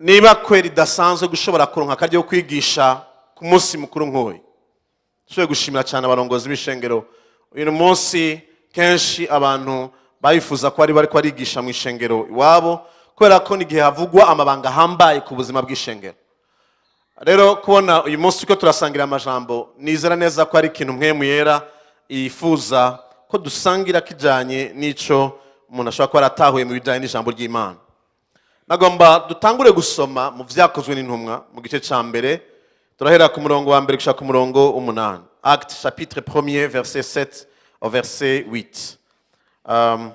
niba kweri dasanzwe gushobora kuronka akaryo kwigisha ku munsi mukuru nk'uyu. Nshobora gushimira cyane abarongozi b'ishengero. Uyu munsi kenshi abantu bayifuza ko bari kwarigisha mu ishengero iwabo kubera ko n'igihe havugwa amabanga hambaye ku buzima bw'ishengero. Rero kubona uyu munsi ko turasangira amajambo, nizera neza ko ari ikintu Mpwemu Yera yifuza ko dusangira kijanye n'ico umuntu ashobora kuba aratahuye mu bijanye n'ijambo ry'Imana. Nagomba dutangure gusoma mu vyakozwe n'intumwa mu gice ca mbere, turahera ku murongo wa mbere gushaka ku murongo 8. Acte chapitre 1er verset 7 au verset 8.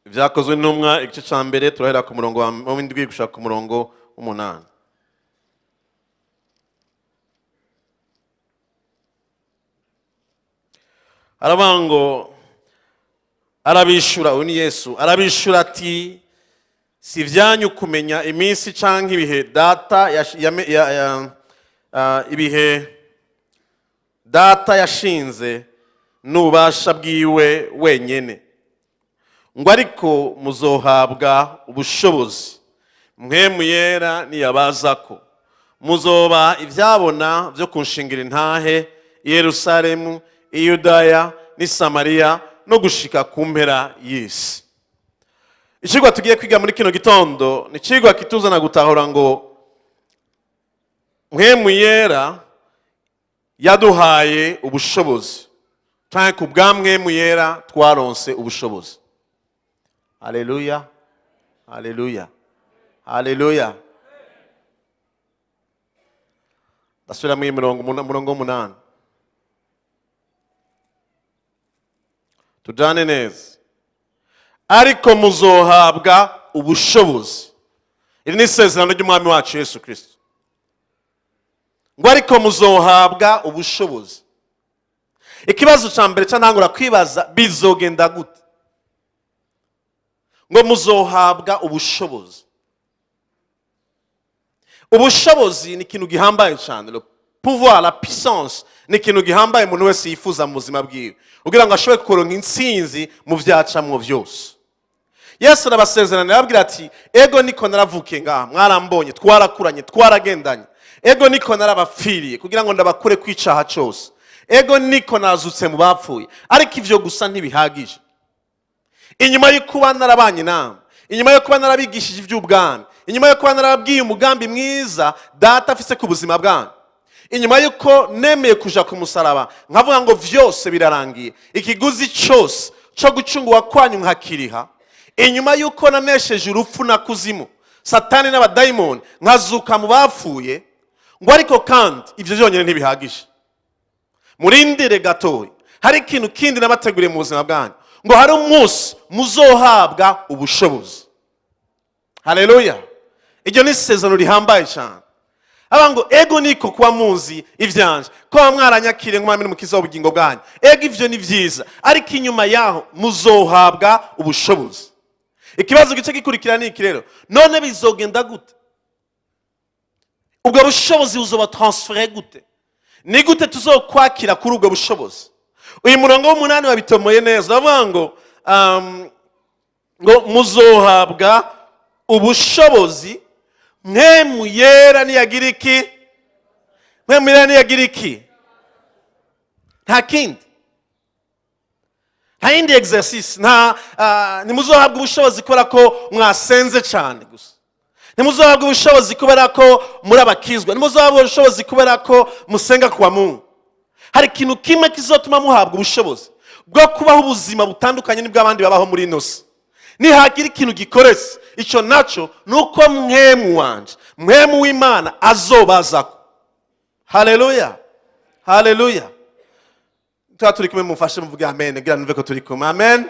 Vyakozwe n'intumwa igice ca mbere turahera ku murongo wa 7 gushaka ku murongo 8. Arabango arabishura uni Yesu arabishura ati si vyanyu kumenya iminsi canke ibihe data yashinze n'ububasha bwiwe wenyene, ngo ariko muzohabwa ubushobozi Mpwemu Yera niyabazako, muzoba ivyabona vyo kunshingira intahe i Yerusalemu, i Yudaya n'i Samariya no gushika ku mpera y'isi. Icigwa tugiye kwiga muri kino gitondo ni icigwa kituzana gutahura ngo Mpwemu Yera yaduhaye ubushobozi, canke ku bwa Mpwemu Yera twaronse ubushobozi. Haleluya, haleluya, haleluya. Dasubira mu murongo 8. Tujane neza. Ariko muzohabwa ubushobozi. Iri ni isezerano ry'umwami wacu Yesu Kristo. Ngo ariko muzohabwa ubushobozi. Ikibazo ca mbere cyantangura kwibaza bizogenda gute? Ngo muzohabwa ubushobozi. Ubushobozi ni ikintu gihambaye cyane. Le pouvoir, la puissance ni ikintu gihambaye umuntu wese yifuza mu buzima bwiwe, kugira ngo ashobore kuronka intsinzi mu vyacamwo vyose. Yesu arabasezerana arababwira ati ego niko naravukiye ngaha, mwarambonye, twarakuranye, twaragendanye. Ego niko narabapfiriye kugira ngo ndabakure kwicaha cyose. Ego niko nazutse mu bapfuye. Ariko ivyo gusa ntibihagije. Inyuma yo kuba narabanye namwe, inyuma yo kuba narabigishije ivy'ubwami, inyuma yo kuba narababwiye umugambi mwiza data afise ku buzima bwanyu, inyuma yuko nemeye kuja ku musaraba nkavuga ngo vyose birarangiye, ikiguzi cyose cyo gucungwa kwanyu nkakiriha, inyuma yuko nanesheje urupfu na kuzimu, satani n'abadayimoni, nkazuka mu bapfuye, ngo ariko kandi ivyo byonyene ntibihagije. Murindire gatoyi, hari ikintu kindi nabateguriye mu buzima bwanyu, ngo hari umunsi muzohabwa ubushobozi. Haleluya. Iryo ni isezerano rihambaye cyane. Abango ego niko kuba muzi ivyanje, ko mwaranyakire nk'umwami n'umukiza w'ubugingo bwanyu, ego ivyo ni vyiza, ariko inyuma yaho muzohabwa ubushobozi. Ikibazo gice gikurikira ni iki rero, none bizogenda gute? Ubwo bushobozi buzoba transféré gute? Ni gute tuzokwakira kuri ubwo bushobozi? Uyu murongo w'8 wabitomoye neza, avuga ngo muzohabwa ubushobozi Mpwemu Yera niyagira iki? Mpwemu Yera niyagira iki? Nta kindi. Nta yindi exercice. Nimuzohabwa ubushobozi kubera ko mwasenze cyane gusa. Nimuzohabwa ubushobozi kubera ko muri abakizwa. Nimuzohabwa ubushobozi kubera ko musenga kwa Mungu. Hari ikintu kimwe kizotuma muhabwa ubushobozi bwo kubaho ubuzima butandukanye n'ibwo abandi babaho muri inosi. Nihagira ikintu gikorese, ico naco nuko Mpwemu wanje, Mpwemu w'Imana azobazako. Haleluya, haleluya. tuba turi kumwe mumfashe muvuge amen kugira numve ko turi kumwe. Amen.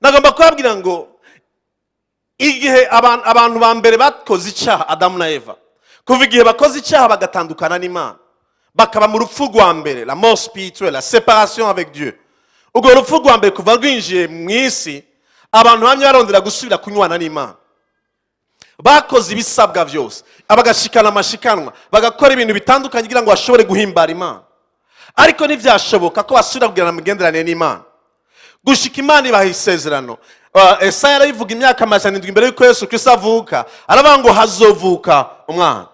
Nagomba kubabwira ngo igihe abantu ba mbere bakoze icyaha, Adamu na Eva, kuva igihe bakoze icyaha bagatandukana n'Imana, bakaba mu rupfu rwa mbere, la mort spirituelle, la séparation avec Dieu. Ubwo rupfu rwa mbere kuva rwinjiye mu isi, abantu bamwe barondera gusubira kunywana n'Imana. Bakoze ibisabwa byose, abagashikana amashikanwa, bagakora ibintu bitandukanye kugira ngo bashobore guhimbara Imana. Ariko ntibyashoboka ko basubira kugirana imigenderanire n'Imana. Gushika Imana ibaha isezerano. Esaya arabivuga imyaka 700 imbere y'uko Yesu Kristo avuka, aravuga ngo hazovuka umwana,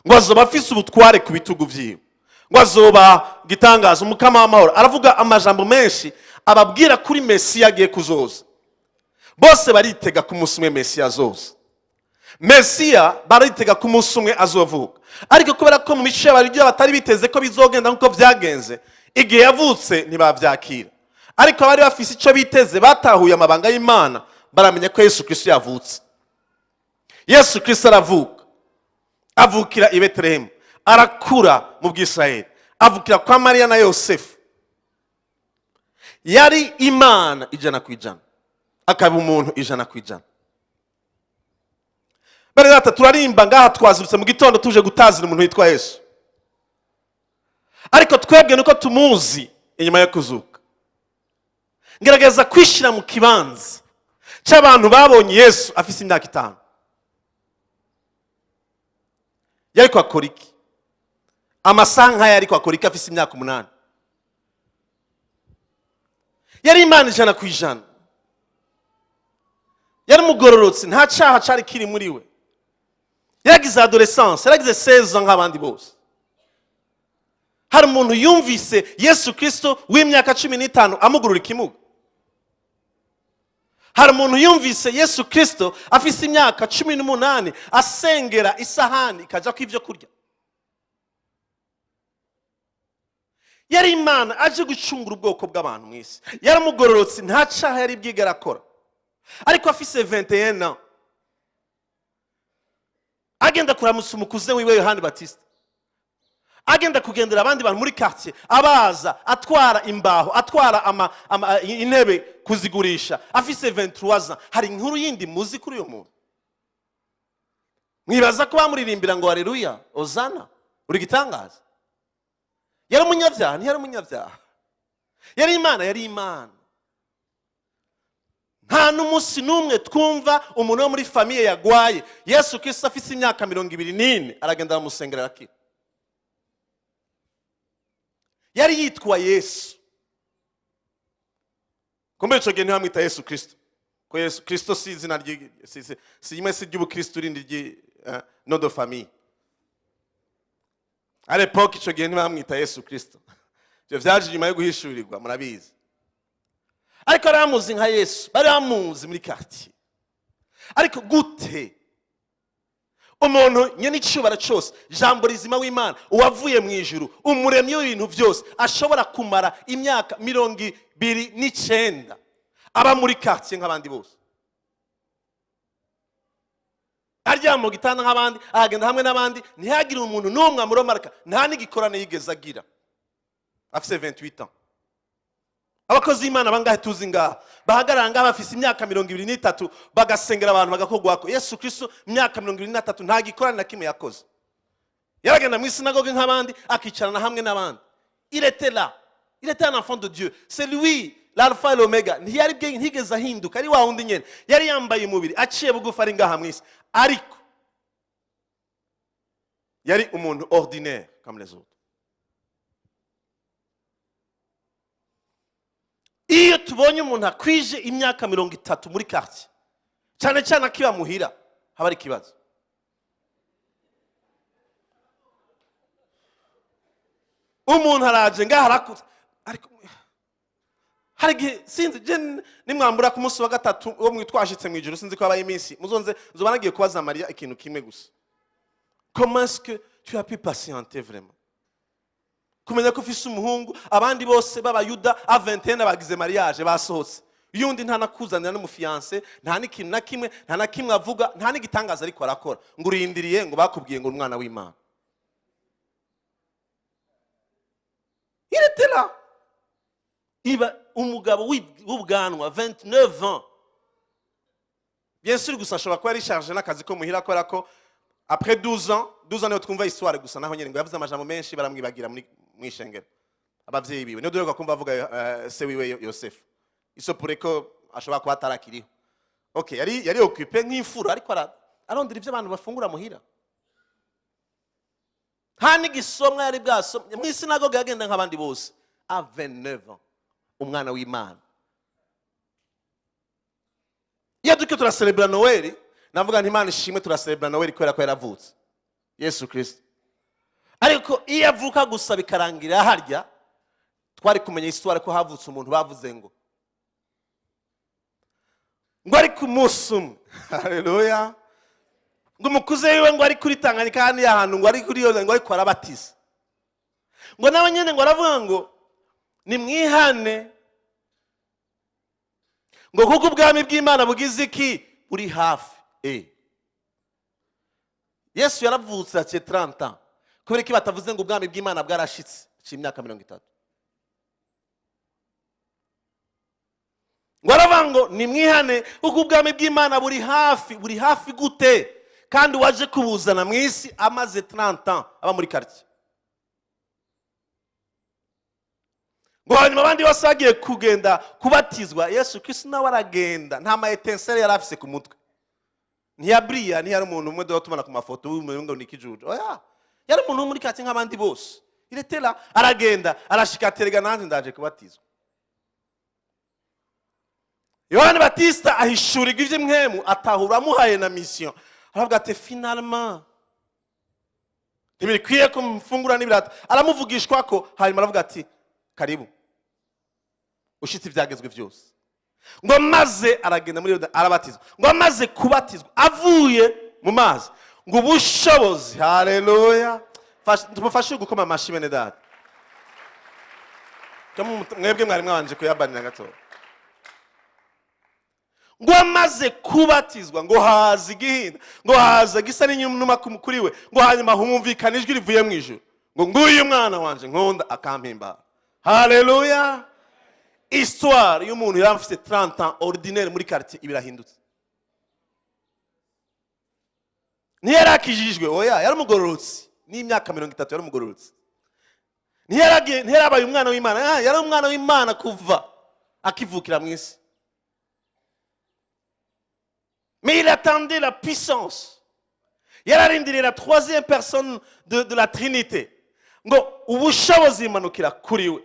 ngo azoba afise ubutware ku bitugu vyiwe, ngo azoba gitangaza, umukama w'amahoro. Aravuga amajambo menshi ababwira kuri Messi yagiye kuzoza. Bose baritega ku munsi umwe Messi azoza. Mesiya baritega ku munsi umwe azovuka. Ariko kubera ko mu mico y'abaryo batari biteze ko bizogenda nkuko vyagenze, igihe yavutse ntibavyakira. Ariko abari bafise ico biteze batahuye amabanga y'Imana, baramenya ko Yesu Kristo yavutse. Yesu Kristo aravuka, avukira i Betelehemu, arakura mu Bwisirayeli, avukira kwa Mariya na Yosefu. Yari Imana 100%, akaba umuntu 100%. Bari data turarimba ngaha twazibutse mu gitondo tuje gutazira umuntu witwa Yesu. Ariko twebwe nuko tumuzi inyuma yo kuzuka. Ngerageza kwishira mu kibanza cy'abantu babonye Yesu afise imyaka 5. Yari kwa koriki. Amasanka yari kwa koriki afise imyaka 8. Yari Imana 100%. Yari mugororotse, nta cyaha cyari kiri muri we. Yaragize adolescence, yaragize 16 ans nk'abandi bose. Hari umuntu yumvise Yesu Kristo w'imyaka 15 amugurura ikimuga. Hari umuntu yumvise Yesu Kristo afise imyaka 18 asengera isahani ikaja ku ivyo kurya. Yari Imana aje gucungura ubwoko bw'abantu mwisi. Yari mugororotse, nta cyaha yari bwigera akora. Ariko afise 21 ans. Agenda kuramutsa umukuze wiwe Yohani Batista. Agenda kugendera abandi bantu muri quartier, abaza atwara imbaho, atwara intebe kuzigurisha. Afise 23 ans. Hari inkuru yindi muzi kuri uyo muntu? Mwibaza ko bamuririmbira ngo haleluya, Ozana, uri gitangaza. Yari umunyabyaha, ntiyari umunyabyaha. Yari Imana, yari Imana. Nta n'umunsi n'umwe twumva umuntu wo muri famiye yagwaye. Yesu Kristo afise imyaka 24 aragenda amusengera akira. Yari yitwa Yesu. Kumbe ico gihe ntibamwita Yesu Kristo. Ko Yesu Kristo si izina si imwe si ry'ubukristo rindi rye nom de famille. À l'époque ico gihe ntibamwita Yesu Kristo. Ivyo vyaje nyuma yo guhishurirwa murabizi. Ariko aramuzi nka Yesu, bari bamuzi muri quartier. Ariko gute umuntu nyene icubara cyose, jambo rizima w'Imana, uwavuye mu ijuru, umuremyi w'ibintu byose, ashobora kumara imyaka 29 aba muri quartier nk'abandi bose? Arya mu gitanda nk'abandi, ahagenda hamwe n'abandi, ntihagire umuntu n'umwe amuromaraka, nta n'igikorane yigeze agira. Afise 28 ans. Abakozi Imana bangahe tuzi ngaha bahagarara ngaha bafise imyaka 23 bagasengera abantu bagakogwako. Yesu Kristo imyaka 23 nta gikorana na kimwe yakoze. Yaragenda mu sinagogue nk'abandi akicarana hamwe n'abandi. Il était là. Il était un enfant de Dieu. C'est lui l'alpha et l'oméga. Ntiyari bwe ntigeze ahinduka, ari wa wundi nyene. Yari yambaye umubiri aciye bugufi ari ngaha mwisi. Ariko yari umuntu ordinaire comme les autres. Iyo tubonye umuntu akwije imyaka 30 muri quartier, cyane cyane akiba muhira, haba ari kibazo. Umuntu araje ngaha arakuze, ariko hari sinzi je nimwambura ku munsi wa gatatu wo mwitwashitse mu ijuru, sinzi ko abaye iminsi muzonze zobanagiye kubaza Maria ikintu kimwe gusa. Comment est-ce que tu as pu patienter vraiment? Kumenya ko ufise umuhungu, abandi bose b'abayuda a 21 bagize mariage basohotse. Yundi nta nakuzanira n'umufiance, nta n'ikintu na kimwe, nta na kimwe avuga, nta n'igitangaza ariko arakora. Ngo urindiriye ngo bakubwiye ngo umwana w'Imana. Il était là. Iba umugabo w'ubwanwa 29 ans. Bien sûr gusa ashobora kuba chargé n'akazi ko muhira akora ko après 12 ans niyo twumva histoire gusa naho nyene ngo yavuze amajambo menshi baramwibagira muri shengero. Abavyeyi biwe niyo duheruka kumva avuga se wiwe Yosefu. Isopure ko ashobora kuba atarakiriho. Okay, yari occupé nk'imfura ariko arondera ivyo abantu bafungura muhira. Hani gisomwa yari bwasomye mu sinagoga yagenda nk'abandi bose a 29 ans. Umwana w'Imana. Iyo duke turacelebra Noel, navuga nti Imana ishimwe turacelebra Noel kubera ko yaravutse. Yesu Kristo. Ariko iyo avuka gusa bikarangira harya, twari kumenya histoire ko havutse umuntu bavuze ngo ari ku musum. Haleluya. Ngo umukuze yiwe ngo ari kuri Tanganyika kandi yahantu ngo ari kuri yo ngo ari ko arabatiza. Ngo nawe nyene ngo aravuga ngo ni mwihane ngo kuko ubwami bw'Imana bugize iki buri hafi. Yesu yaravutse ati 30 ans. Kubera iki batavuze ngo ubwami bw'Imana bwarashitse cy'imyaka 30. Ngo aravuga ngo ni mwihane kuko ubwami bw'Imana buri hafi gute kandi waje kubuzana mu isi amaze 30 ans aba muri quartier. Ngo hanyuma abandi bose bagiye kugenda kubatizwa Yesu Kristo nawe aragenda nta ma etensere yari afise ku mutwe. Ntiyabria ntiyari umuntu umwe dotumana ku mafoto ngo nikijuju. Oya yari umuntu muri kati nk'abandi bose. Il était là aragenda arashikaterega nanjye ndaje kubatizwa. Yohana Batista ahishurira ivyo Mpwemu atahura amuhaye na mission. Aravuga ati finalement ntibikwiye ko mfungura n'ibirata. Aramuvugishwa ko hanyuma aravuga ati karibu ushitse ivyagezwe vyose. Ngo maze aragenda muri Yoda arabatizwa. Ngo maze kubatizwa avuye mu mazi ngo ubushobozi haleluya tumufashe gukoma amashi bene data. Mwebwe mwari mwanje kuyabanira gato. Ngo amaze kubatizwa ngo haza igihinda ngo haza gisa n'inyuma kuri we ngo hanyuma humvikana ijwi rivuye mu ijuru ngo nguyu mwana wanje nkunda akampimba. Haleluya. Histoire y'umuntu yamfise 30 ans ordinaire muri quartier ibirahindutse. Ntiyarakijijwe oya yari umugororotsi n'imyaka 30 yari umugororotsi. Ntiyarabaye umwana w'Imana yari umwana w'Imana kuva akivukira mu isi. Mais il attendait la puissance. Yararindiriye la troisième personne de la Trinité. Ngo ubushobozi imanukira kuri we.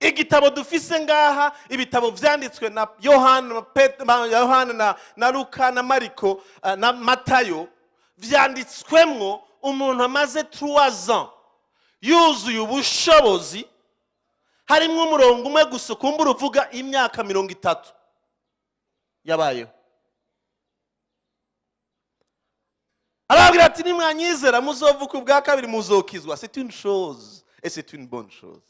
Igitabo dufise ngaha ibitabo vyanditswe na Yohana na Luka na Mariko na Matayo vyanditswemwo umuntu amaze 3 ans yuzuye ubushobozi harimwo umurongo umwe gusa kumbura uvuga imyaka 30 yabayeho. Arabwira ati nimwanyizera muzovuka ubwa kabiri muzokizwa. C'est une chose et c'est une bonne chose.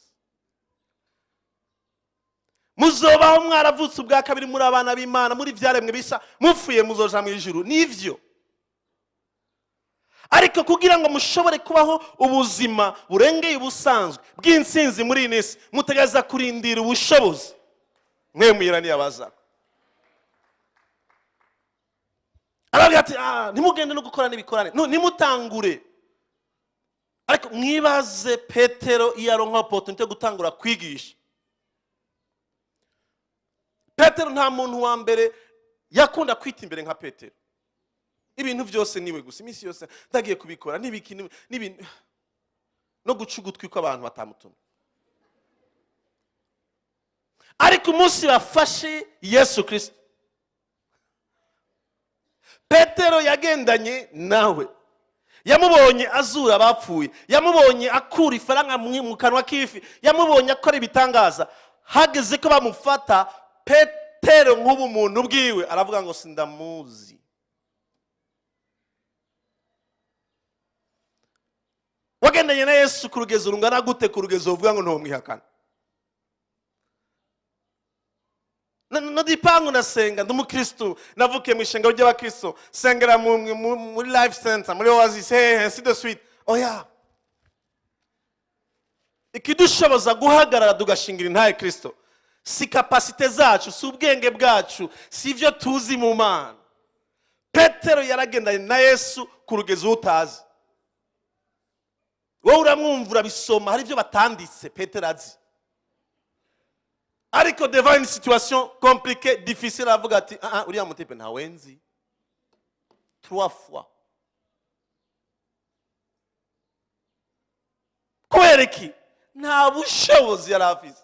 Muzobaho mwaravutse ubwa kabiri muri abana b'Imana muri vyaremwe bisa mufuye muzoja mu ijuru nivyo. Ariko kugira ngo mushobore kubaho ubuzima burengeye ubusanzwe bw'insinzi muri inisi mutegeza kurindira ubushobozi. Mpwemu Yera ni abaza. Arabwira ati ntimugende no gukora n'ibikorane nimutangure. Ariko mwibaze Petero iyo aronka opportunity yo gutangura kwigisha. Petero nta muntu wa mbere yakunda kwita imbere nka Petero. Ibintu byose niwe gusa imisi yose ndagiye kubikora n'ibintu no gucugutwi ko abantu batamutuma. Ariko umunsi bafashe Yesu Kristo Petero yagendanye nawe. Yamubonye azura abapfuye, yamubonye akura ifaranga mu kanwa k'ifi, yamubonye akora ibitangaza. Hageze ko bamufata Petero nk'ubu umuntu bwiwe aravuga ngo sindamuzi. Wagendanye na Yesu ku rugezo rungana gute ku rugezo uvuga ngo ntomwihakana? No dipangu nasenga ndumukristo navukiye mu ishengero ry'abakristo sengera muri life center muri oasis ainsi de suite. Oya ikidushoboza guhagarara tugashingira intahe Kristo si kapasite zacu, si ubwenge bwacu, si ibyo tuzi mu Mana. Petero yaragendanye na Yesu ku rugezo utazi. Wowe uramwumva urabisoma, hari ibyo batanditse Petero azi. Ariko devant une situation compliquée, difficile, avuga ati uriya mutipe ntawe nzi 3 fois. Kubera iki? Nta bushobozi yari afise.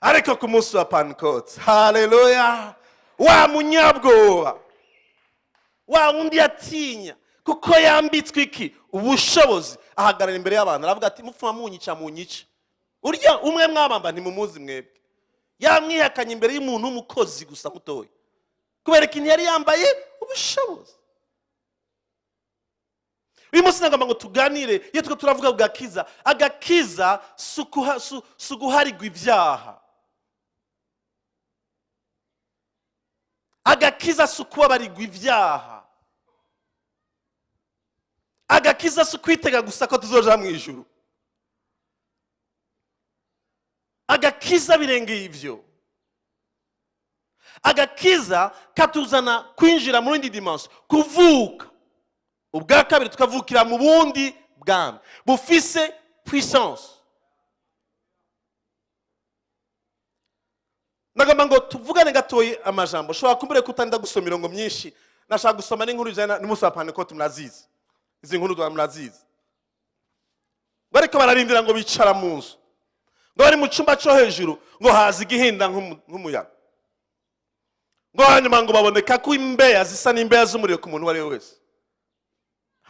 Ariko ku munsi wa Pentecote, haleluya, wa munyabwoba, wa undi yatinya kuko yambitswe iki? Ubushobozi. Ahagarara imbere y'abantu aravuga ati mupfuma munyica munyica. Urya umwe mwabamba ntimumuzi mwebwe. Yamwihakanye imbere y'umuntu w'umukozi gusa mutoya. Kubera iki yari yambaye ubushobozi. Uyu munsi nagomba ngo tuganire iyo tuko turavuga bwakiza. Agakiza suguharigwa ibyaha. Agakiza sukubabarigwa ibyaha. Agakiza sukwitega gusa ko tuzoja mu ijuru. Agakiza birengeye ivyo. Agakiza katuzana kwinjira mu rindi dimension, kuvuka. Ubwa kabiri tukavukira mu bundi bwami bufise puissance. Nagomba ngo tuvugane gatoyi amajambo. Shobora kumbere kutanda gusoma mirongo myinshi. Nashaka gusoma n'inkuru jana n'umunsi wa Pentecote murazizi. Izi nkuru twa murazizi. Bariko bararindira ngo bicara mu nzu. Ngo bari mu cyumba cyo hejuru ngo haza igihinda nk'umuyaga. Ngo hanyuma ngo baboneka ko imbeya zisa n'imbeya z'umuriro ku muntu wari wese.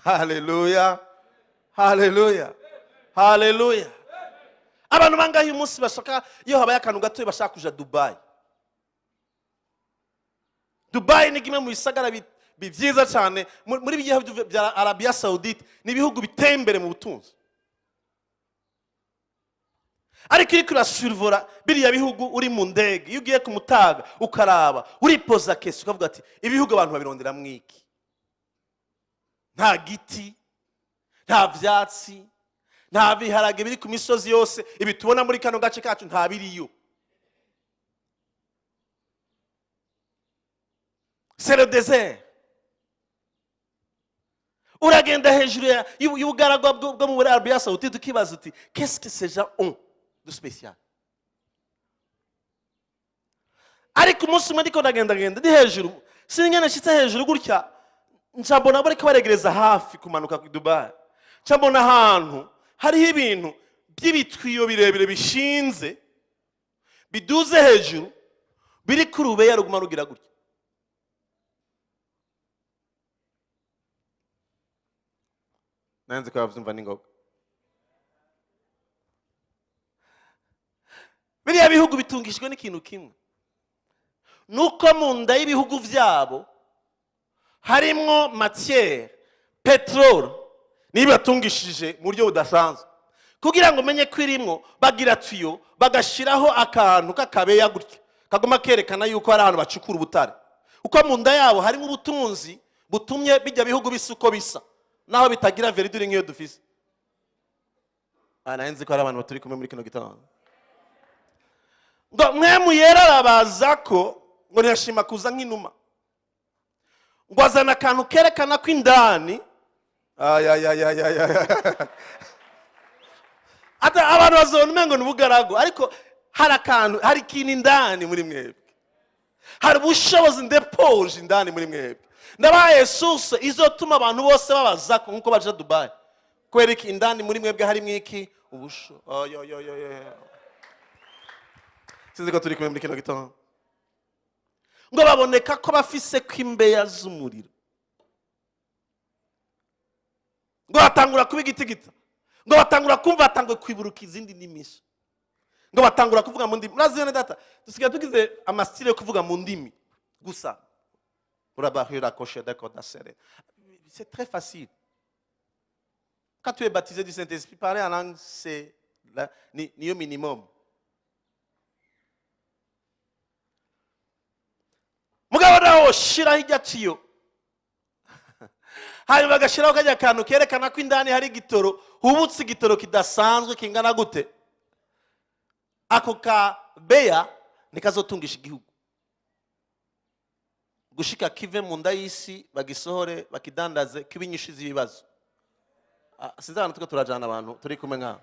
Haleluya, haleluya, haleluya. Abantu bangahe uyu munsi bashaka iyo habaye akantu gato bashaka kuja Dubai. Dubai ni kimwe mu bisagara bivyiza cyane muri bigihugu bya Arabia Saudite, ni ibihugu biteye imbere mu butunzi. Ariko iri kurasurvora biriya bihugu uri mu ndege, iyo ugiye ku mutaga ukaraba uripoza kesi ukavuga ati ibihugu abantu babirondera mwiki. Nta giti, nta vyatsi, nta biharage biri ku misozi yose, ibi tubona muri kano gace kacu nta biriyo. C'est le désert. Uragenda hejuru y'ubugaragwa bwo mu Arabia Saoudite ukibaza uti qu'est-ce que ces gens ont de spécial? Ariko umunsi umwe ndiko ndagenda ndi hejuru, sinigeze nshitse hejuru gutya, ncambona bariko baregereza hafi kumanuka ku Dubai. Ncambona ahantu hariho ibintu by'ibitwiyo birebire bishinze biduze hejuru biri ku rubeya ruguma rugira gutya. Nanze kwa vyumva ningoga. Biriya bihugu bitungishijwe n'ikintu kimwe. Nuko mu nda y'ibihugu vyabo harimwo matière, pétrole, nibatungishije mu buryo budasanzwe. Kugira ngo menye kwirimwo bagira tuyo bagashiraho akantu kakabeya gutya. Kagoma kerekana yuko ari ahantu bacukura ubutare. Uko mu nda yabo harimo ubutunzi butumye bijya bihugu bisuko bisa. Naho bitagira verdure nk'iyo dufise. Nzi ko ari abantu baturi kumwe muri kino gitondo. Ngo Mpwemu Yera arabaza ko ngo ntiyashima kuza nk'inuma. Ngo azana akantu kerekana ko indani ata abantu bazona umengo n'ubugarago, ariko hari akantu, hari ikintu indani muri mwebwe. Hari ubushobozi ndepoje indani muri mwebwe. Ndabaye source izotuma abantu bose babaza ko nkuko baje Dubai. Kwereka indani muri mwebwe hari mwiki ubusho. Sinzi ko turi kumwe muri kino gitondo. Ngo baboneka ko bafise kwimbeya z'umuriro. Ngo batangura kuba igitigita. Ngo batangura kumva batangwe kwiburuka izindi ndimisho. Ngo batangura kuvuga mu ndimi. Murazione data, dusigaye tugize amastile yo kuvuga mu ndimi gusa. C'est très facile. Quand tu es baptisé du Saint Esprit, parler en langue, c'est le minimum. Mugabo naho shira hijya ciyo. hanyuma bagashyiraho kajya kantu kerekana ko indani hari igitoro, hubutse igitoro kidasanzwe kingana gute. Ako ka beya nikazotungisha igihugu gushika kive mu nda y'isi, bagisohore bakidandaze, kibinyishiza ibibazo. Sinzi abantu tuko turajana abantu turi kumwe nka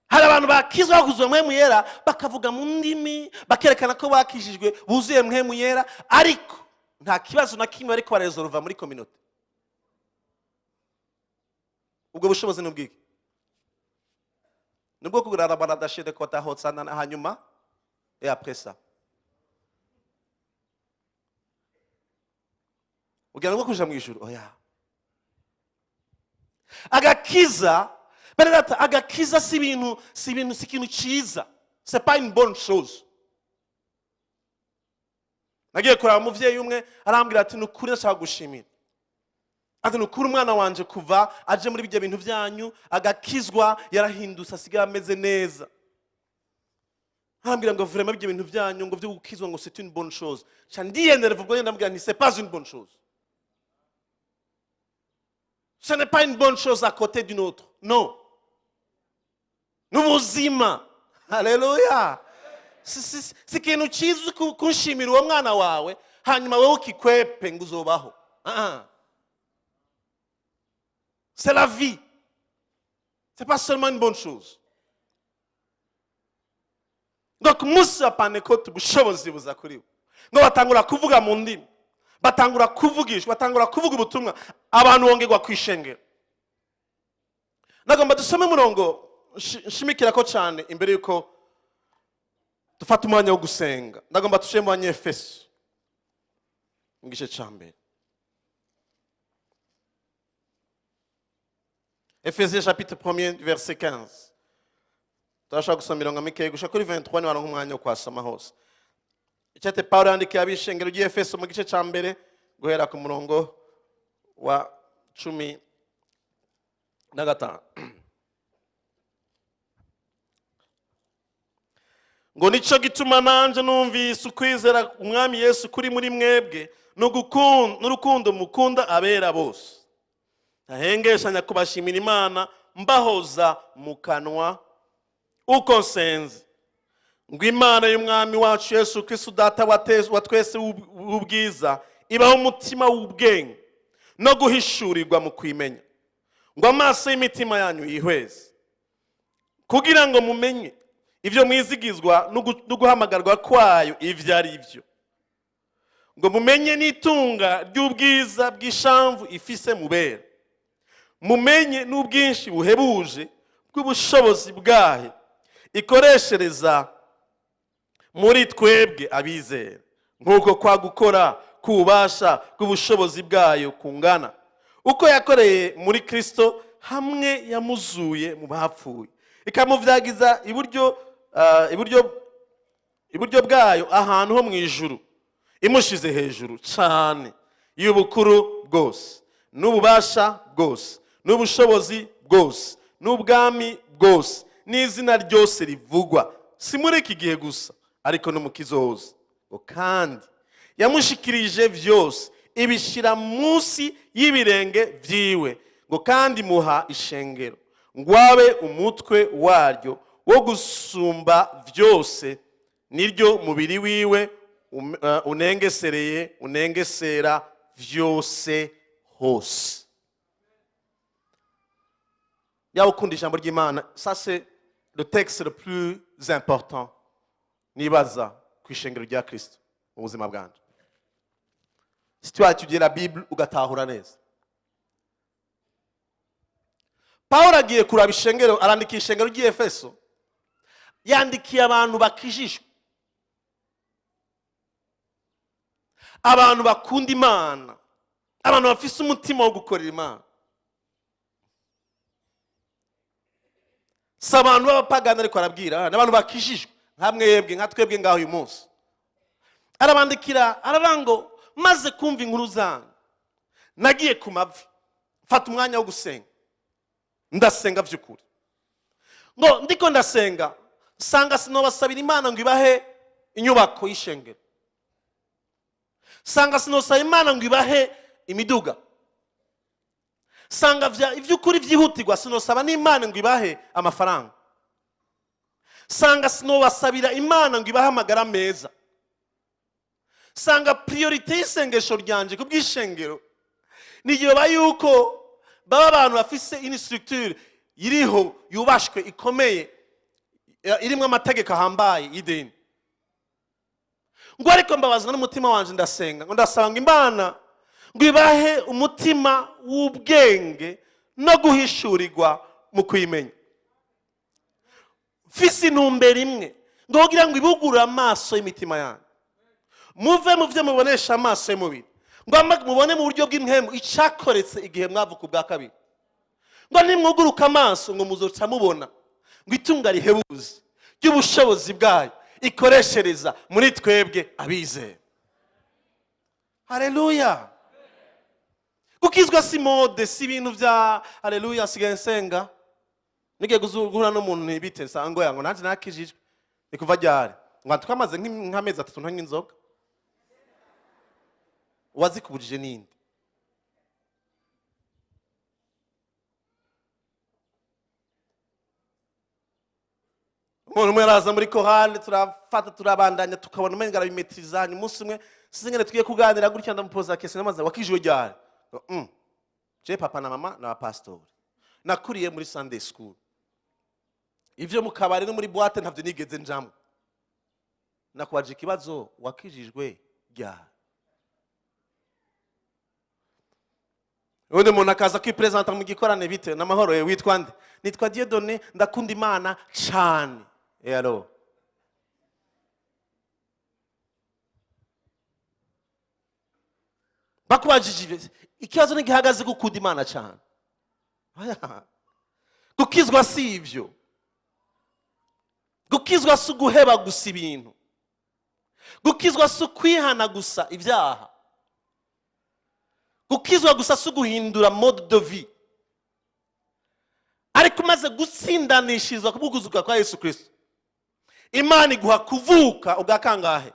hari abantu bakizwa kuzwa Mpwemu Yera bakavuga mu ndimi bakerekana ko bakishijwe buzuye Mpwemu Yera, ariko nta kibazo na kimwe ariko baresolva muri community. Ubwo bushobozi n'ubwiki nubwo kugira baradashide ko tahotsana hanyuma et après ça ugira ngo kuja mu ijuru. Oya, agakiza berata, agakiza si ikintu cyiza. C'est pas une bonne chose. Nagiye kuraba umuvyeyi umwe arambwira ati nukuri nashaka gushimira, ati nukuri umwana wanje kuva aje muri bijya bintu byanyu agakizwa yarahindutse asigaye ameze neza. Arambwira ngo vraiment bijya bintu byanyu ngo byo gukizwa ngo c'est une bonne chose. Chandiyendere vuga ngo ndambwira nti c'est pas une bonne chose. Ce n'est pas une bonne chose à côté d'une autre. Non. N'ubuzima. Alléluia. Si ikintu cyiza kunshimira uwo mwana wawe hanyuma wowe ukikwepe ngo uzobaho. C'est la vie. C'est pas seulement une bonne chose. Donc musi wa Pentecote ubushobozi buza kuri we. Ngo batangura kuvuga mu ndimi, batangura kuvugishwa, batangura kuvuga ubutumwa, abantu bongerwa kwishengera. Nagomba dusome murongo nshimikira ko cyane imbere yuko dufata umwanya wo gusenga. Nagomba tushe mu Efeso ngice cyambere. Ephésiens chapitre 1er verset 15. Turashaka gusoma mirongo mikeya gushaka kuri 23 ni waronka umwanya wo kwasoma hose. Icyate Paulo yandikiye abishengero ry'Efeso mu gice cyambere guhera ku murongo wa 15. Ngo nico gituma nanje numvise ukwizera umwami Yesu kuri muri mwebwe n'urukundo mukunda abera bose. Ahengeshanya kubashimira Imana mbahoza mu kanwa uko nsenze ngo Imana y'umwami wacu Yesu Kristo data wa twese ubwiza ibaho umutima w'ubwenge no guhishurirwa mu kwimenya, ngo amaso y'imitima yanyu yihweze kugira ngo mumenye ivyo mwizigizwa no guhamagarwa kwayo ivyo ari byo, ngo mumenye n'itunga ry'ubwiza bw'ishamvu ifise mubera, mumenye n'ubwinshi buhebuje bw'ubushobozi bwayo ikoreshereza muri twebwe abizera, nk'uko kwa gukora kubasha bw'ubushobozi bwayo kungana uko yakoreye muri Kristo hamwe yamuzuye mu bapfuye ikamuvyagiza iburyo bwayo ahantu ho mu ijuru, imushize hejuru cyane y'ubukuru bwose n'ububasha bwose n'ubushobozi bwose n'ubwami bwose n'izina ryose rivugwa, si muri iki gihe gusa ariko no mu kizoza, ngo kandi yamushikirije vyose ibishira munsi y'ibirenge vyiwe, ngo kandi muha ishengero ngo abe umutwe waryo wo gusumba vyose, niryo mubiri wiwe unengesera vyose hose. Yawe ukunda ijambo ry'Imana, ça c'est le texte le plus important nibaza ku ishengero rya Kristo mu buzima bwanje. Si tu as étudié la Bible ugatahura neza. Paulo agiye kuraba ishengero, arandikira ishengero ry'Efeso, yandikiye abantu bakijishwe, abantu bakunda Imana, abantu bafise umutima wo gukorera Imana. Si abantu b'abapagani ariko arabwira, n'abantu bakijishwe nka twebwe ngaho uyu munsi. Arabandikira arabango maze kumva inkuru zanyu nagiye ku mavi mfata umwanya wo gusenga, ndasenga by'ukuri, ngo ndiko ndasenga sanga sinobasabira Imana ngo ibahe inyubako y'ishengero, sanga sinosaba imana ngo ibahe imiduga, sanga iby'ukuri byihutirwa sinosaba n'imana ngo ibahe amafaranga, sanga sinobasabira imana ngo ibahe amagara meza, sanga priorite y'isengesho ryanje ku bw'ishengero nigiyoba yuko baba abantu bafise ini structure iriho yubashwe ikomeye irimo amategeko ahambaye y'idini. Ngo ariko mbabazwa n'umutima wanje ndasenga ngo ndasaba ngo imana ngo ibahe umutima w'ubwenge no guhishurirwa mu kwimenya, mfise intumbero imwe ngo kugira ngo ibugurure amaso y'imitima yanyu, muve mu byo mubonesha amaso y'umubiri, ngo mubone mu buryo bw'impemu icyakoretse igihe mwavuka ubwa kabiri, ngo nimwuguruka amaso ngo muzoca mubona ngo itunga rihebuze ry'ubushobozi bwayo ikoreshereza muri twebwe abizeye. Haleluya. Gukizwa si mode, si ibintu bya haleluya sigaye nsenga nigiye guhura n'umuntu ntibite sango yango nanje nakijijwe nikuva ryari ngo tukamaze nk'amezi 3 ntanywa inzoga, wazikubujije ninde? Umuntu umwe araza muri korale turafata turabandanya tukabona umenga arabimetrizanya, umunsi umwe sizingene tugiye kuganira gutya ndamupoza kese namaze wakijwe ryari? Je papa na mama na pastor nakuriye muri Sunday school, ivyo mu kabari no muri boîte ntavyo nigeze njamwe. Nakwaje ikibazo wakijijwe ryari? Undi muntu akaza kwipresenta mu gikorane bite n'amahoro ye witwa nde? Nitwa Dieudonné, ndakunda Imana cyane. Ero bakubajije ikibazo n'igihagaze gukunda Imana cyane. Gukizwa si ivyo, gukizwa si guheba gusa ibintu, gukizwa si kwihana gusa ibyaha, gukizwa gusa si guhindura mode de vie, ariko maze gutsindanishirizwa kubuguzuka kwa Yesu Kristo. Imana iguha kuvuka ugakangahe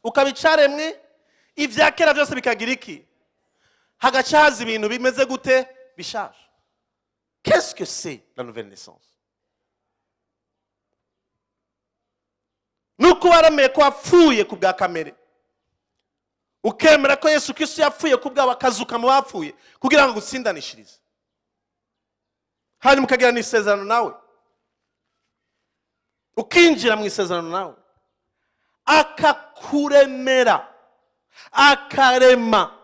ukabicaremwe ivyakera byose bikagira iki, hagacaza ibintu bimeze gute bishaje. Qu'est-ce que c'est la nouvelle naissance? Nuko warameye ko wapfuye ku bwa kamere, ukemera ko Yesu Kristo yapfuye ku bwa bakazuka mu bapfuye kugira ngo gutsindanishirize, hanyuma ukagira n'isezerano nawe, ukinjira mu isezerano nawe, akakuremera akarema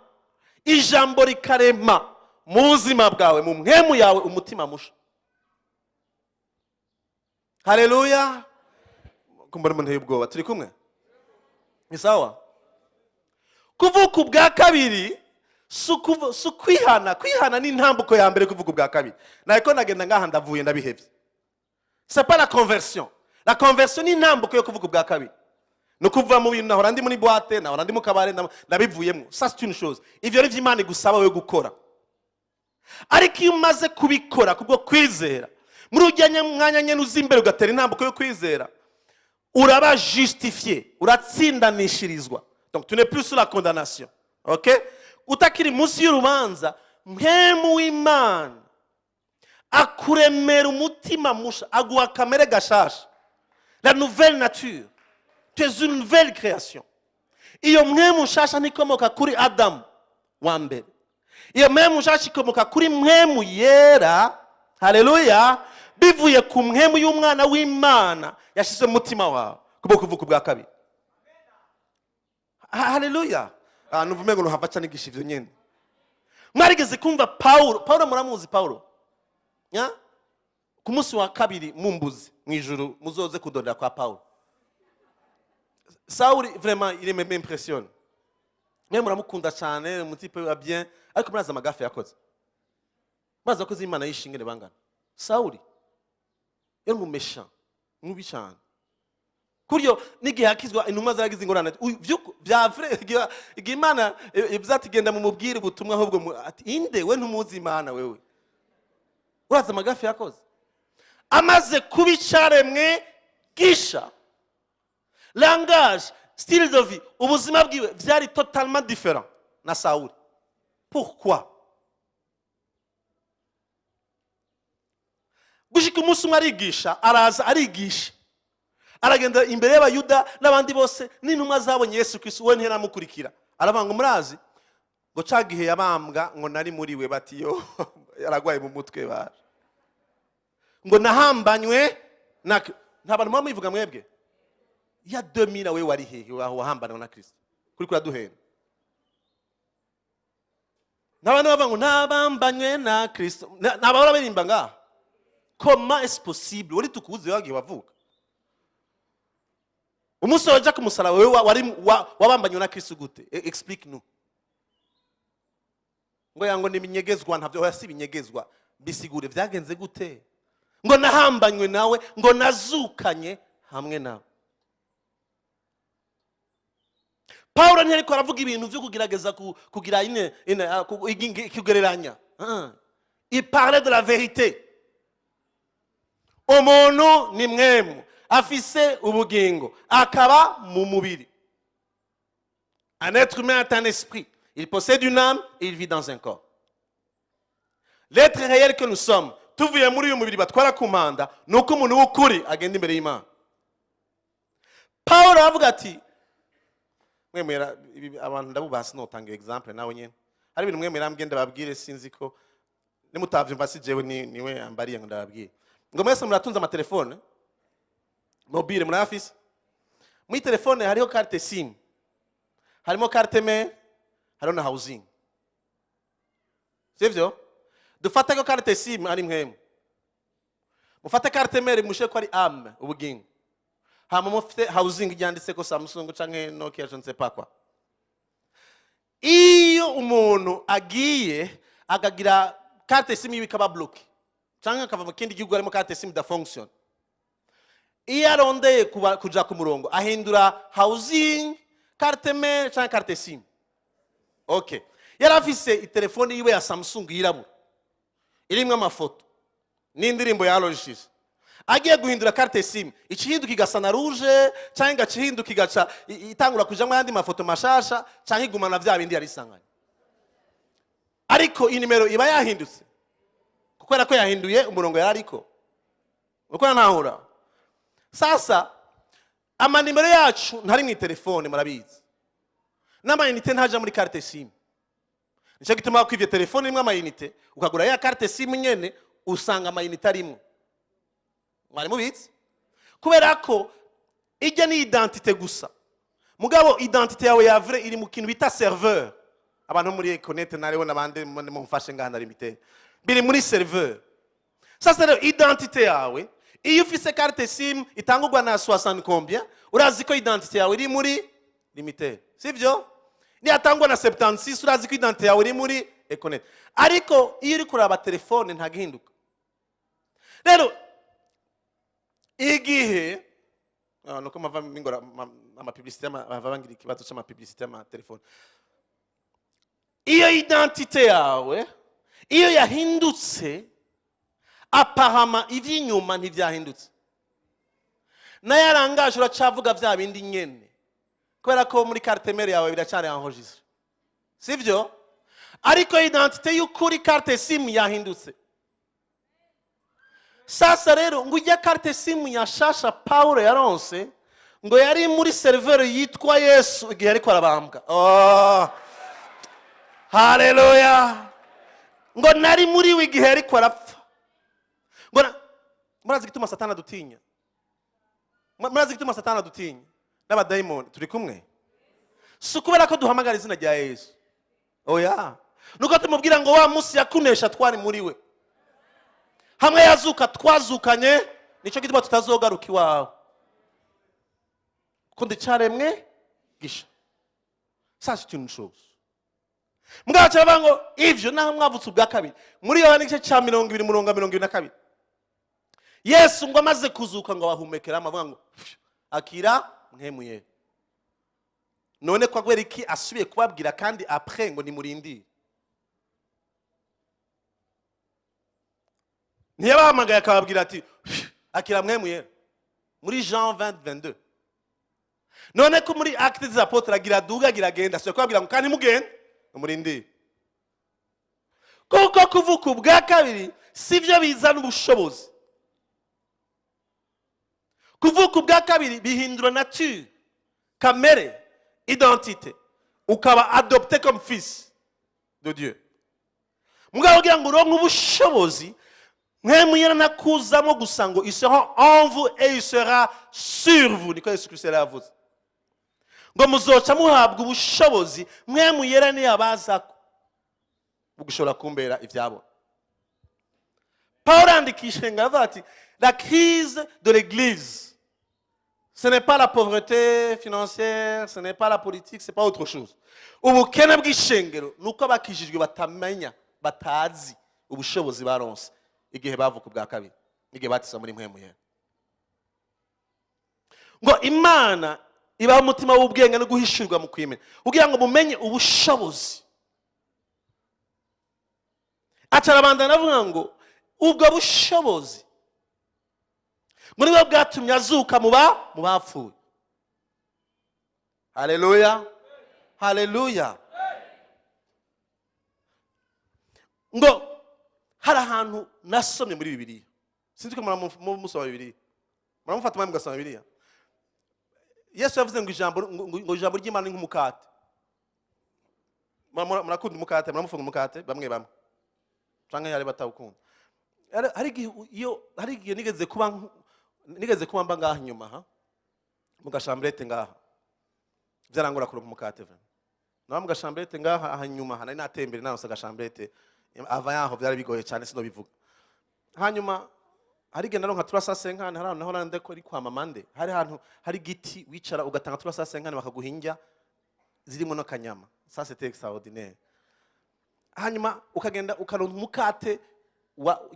ijambo rikarema mu buzima bwawe, mu mpwemu yawe umutima musha. Haleluya. Kumbona umuntu y'ubwoba turi kumwe ni sawa? Kuvuka ubwa kabiri su kwihana ni intambuko ya mbere kuvuka ubwa kabiri. Nako nagenda ngaha ndavuye ndabihevye. C'est pas la conversion. La conversion ni intambuko yo kuvuka ubwa kabiri. No kuva mu bintu nahora ndi muri boîte nahora ndi mu kabare ndabivuyemo. Ça c'est une chose. Ivyo ari vy'Imana igusaba we gukora. Ariko iyo umaze kubikora kubwo kwizera, muri ujyanye mwanya nyene uzimbere ugatera intambuko yo kwizera, uraba justifié, uratsindanishirizwa. Donc tu n'es plus sous la condamnation. OK? Utakiri munsi y'urubanza, mpwemu w'Imana akuremera umutima musha, aguha kamere gashasha. La nouvelle nature. Tu es une nouvelle création. Iyo mpwemu nshasha nikomoka kuri Adam wa mbere. Iyo mpwemu nshasha ikomoka kuri Mpwemu Yera. Haleluya. Bivuye ku mpwemu y'umwana w'Imana yashize mu mutima wawe kubwo kuvuka ubwa kabiri. Haleluya. Nuvume ngo hava cyane gishivyo nyene. Mwarigeze kumva Paulo muramuzi Paulo? Ya? Ku munsi wa kabiri mumbuzi mwijuru muzoze kudondera kwa Paulo. Sauli vraiment il m'impressionne. Mwe muramukunda cyane, umutipe wa bien, ariko muraza amagafe yakoze. Muraza ko Imana yishingene bangana. Sauli yari umesha, mubi cyane. Kuryo nigihe hakizwa intumwa zaragize ingorane bya vrai igihe Imana ibyatigenda mu mubwire ubutumwa ahubwo ati inde we ntumuzi Imana wewe. Uraza amagafe yakoze. Amaze kubicaremwe gisha. Langage style de vie ubuzima bwiwe byari totalement différent na Sawuli. Pourquoi? Gushika umunsi umwe arigisha, araza arigisha, aragenda imbere y'abayuda n'abandi bose n'intumwa zabonye Yesu Kristo, we ntiramukurikira. Aravuga ngo murazi ngo cagihe yabambwa ngo nari muri we, bati yo yaragwaye mu mutwe bara, ngo nahambanywe na nta bantu mwa muvuga mwebwe ya 2000 we wari hehe wahambanywe na Kristo kuri kuraduhera. N'abantu bavuga ngo nabambanywe na Kristo, nabahora birimba ngaha. Comment est-ce possible? Wari tukuze wagiye wavuka umunsi waje kumusaraba wewe wabambanywe na Kristo gute? Explique nous. Ngo yango ni binyegezwa, ntavyo yasi binyegezwa, bisigure vyagenze gute? Ngo nahambanywe nawe, ngo nazukanye hamwe nawe. Paulo ntiyariko aravuga ibintu byo kugerageza kugira kugereranya. Il parlait de la vérité. Umuntu ni mwemu afise ubugingo akaba mu mubiri. Un être humain est un esprit. Il possède une âme et il vit dans un corps. L'être réel que nous sommes, tuvuye muri uyu mubiri batwara kumanda, nuko umuntu w'ukuri agenda imbere y'Imana. Paulo avuga ati mwemera abantu ndabubasi notanga example nawe nyene. Hari ibintu mwemera mgenda babwire sinzi ko nimutavyumva si jewe niwe ambariye ngo ndababwire. Ngo mwese muratunza amatelefone mobile murafise. Muri telefone hariho carte SIM, harimo carte mail, hariho na housing. Sivyo? Dufata ko carte SIM ari mwemu, mufate carte mail mushe ko ari âme ubugingo, hama mufite housing yanditse ko Samsung canke Nokia je ne sais pas quoi. Iyo umuntu agiye akagira carte SIM ibikaba bloqué canke akava mu kindi gihugu arimo carte SIM da function, iyo arondeye kuja ku murongo ahindura housing, carte mail canke carte SIM. Okay, yarafise itelefone yiwe ya Samsung yirabura irimwe amafoto n'indirimbo yarojishije, agiye guhindura carte SIM ikihinduka igasa na rouge canke gacihinduka igaca itangura kujamwe yandi mafoto mashasha canke igumana vya bindi yarisanganye, ariko inimero iba yahindutse kuko ko yahinduye umurongo yarariko. Uko nahura sasa amanimero yacu ntari mu telefone murabizi, n'amayinite ntaja muri carte SIM. Nico gituma ko ivyo telefone imwe amayinite ukagura ya carte SIM nyene usanga amayinite arimo. Mwari mubizi kubera ko ijya ni identité gusa, mugabo identité yawe ya vrai iri mu kintu bita serveur. Abantu muri connect nareho nabande mu mfashe nganda limité biri muri serveur. Sasa rero identité yawe iyo ufise carte SIM itangurwa na 60 combien, urazi ko identité yawe iri muri limité, sivyo? Ni atangwa na 76 urazi ko identité yawe iri muri Econet. Ariko iyo uri kuraba telefone ntagihinduka. Rero igihe nuko mava mingora ama publicité bava bangira ikibazo cy'ama publicité ama telefone. Iyo identité yawe iyo yahindutse, apparemment ivy'inyuma ntivyahindutse, na yarangaje uracavuga vya bindi nyene kubera ko muri carte mail yawe biracari enregistré, sivyo? Ariko identité y'ukuri carte SIM yahindutse. Sasa rero ngo ijya carte SIM yashasha Paulo yaronse ngo yari muri serveur yitwa Yesu igihe ariko arabambwa. Oh, haleluya! Ngo nari muri we igihe ariko arapfa. Ngo murazi gituma Satana dutinya, murazi gituma Satana dutinya n'abadaimoni turi kumwe, si kubera ko duhamagara izina rya Yesu. Oya, nuko tumubwira ngo wa musi yakunesha twari muri we, hamwe yazuka twazukanye, nico gituma tutazogaruka iwawe kundi caremwe gisha. Sasa c'est une chose. Mugabo cyabango ivyo naho mwavutse ubwa kabiri muri Yohana igice cya 20:22 Yesu ngo amaze kuzuka ngo abahumekera amavuga ngo akira Mpwemu Yera. None kwa gwera iki asubiye kubabwira kandi après ngo nimurindi? Ntiyabahamagaye akababwira ati akira Mpwemu Yera muri Jean 20:22. none ko muri actes des apôtres agira duga agira genda so kwabwira ngo kandi mugende umurindi kuko kuvuka ubwa kabiri sivyo bizana ubushobozi. Kuvuka ubwa kabiri bihindura nature, kamere, identité, ukaba adopté comme fils de Dieu. Mugabo kugira ngo uronke ubushobozi Mpwemu Yera nakuzamo gusa ngo il sera en vous et il sera sur vous, niko Yesu Kristo yavuze ngo muzoca muhabwa ubushobozi. Mpwemu Yera ni yabazako bugushobora kumbera ivyabo. Paul andikisha ngavuga ati la crise de l'église, ce n'est pas la pauvreté financière, ce n'est pas la politique, c'est pas autre chose. Ubukene bw'ishengero nuko abakijijwe batamenya, batazi ubushobozi baronse igihe bavuka ubwa kabiri, igihe batisa muri Mpwemu Yera. Ngo Imana ibaha umutima w'ubwenge no guhishurwa mu kwimena kugira ngo mumenye ubushobozi. Acarabandana avuga ngo ubwo bushobozi muri bwo bwatumye azuka mu bapfuye. Haleluya, haleluya. Ngo hari ahantu nasomye muri Bibiliya, sinzi ko musoma Bibiliya, muramufata mwami mugasoma Bibiliya. Yesu yavuze ngo ijambo ry'Imana ni nk'umukate. Murakunda umukate, muramufunga umukate bamwe bamwe canke yari batawukunda. Hari igihe nigeze kuba mba ngaha inyuma mu gashambrete ngaha vyarangora kuronka umukate vena naho mu gashambrete ngaha aha inyuma nari natembere naronse agashambrete ava yaho vyari bigoye cyane sino bivuga. Hanyuma hari igihe naronka 350 hari naho nandeko ari kwa mamande, hari ahantu hari giti wicara ugatanga 350 bakaguhinja zirimo no kanyama. Ça c'était extraordinaire. Hanyuma ukagenda ukaronka umukate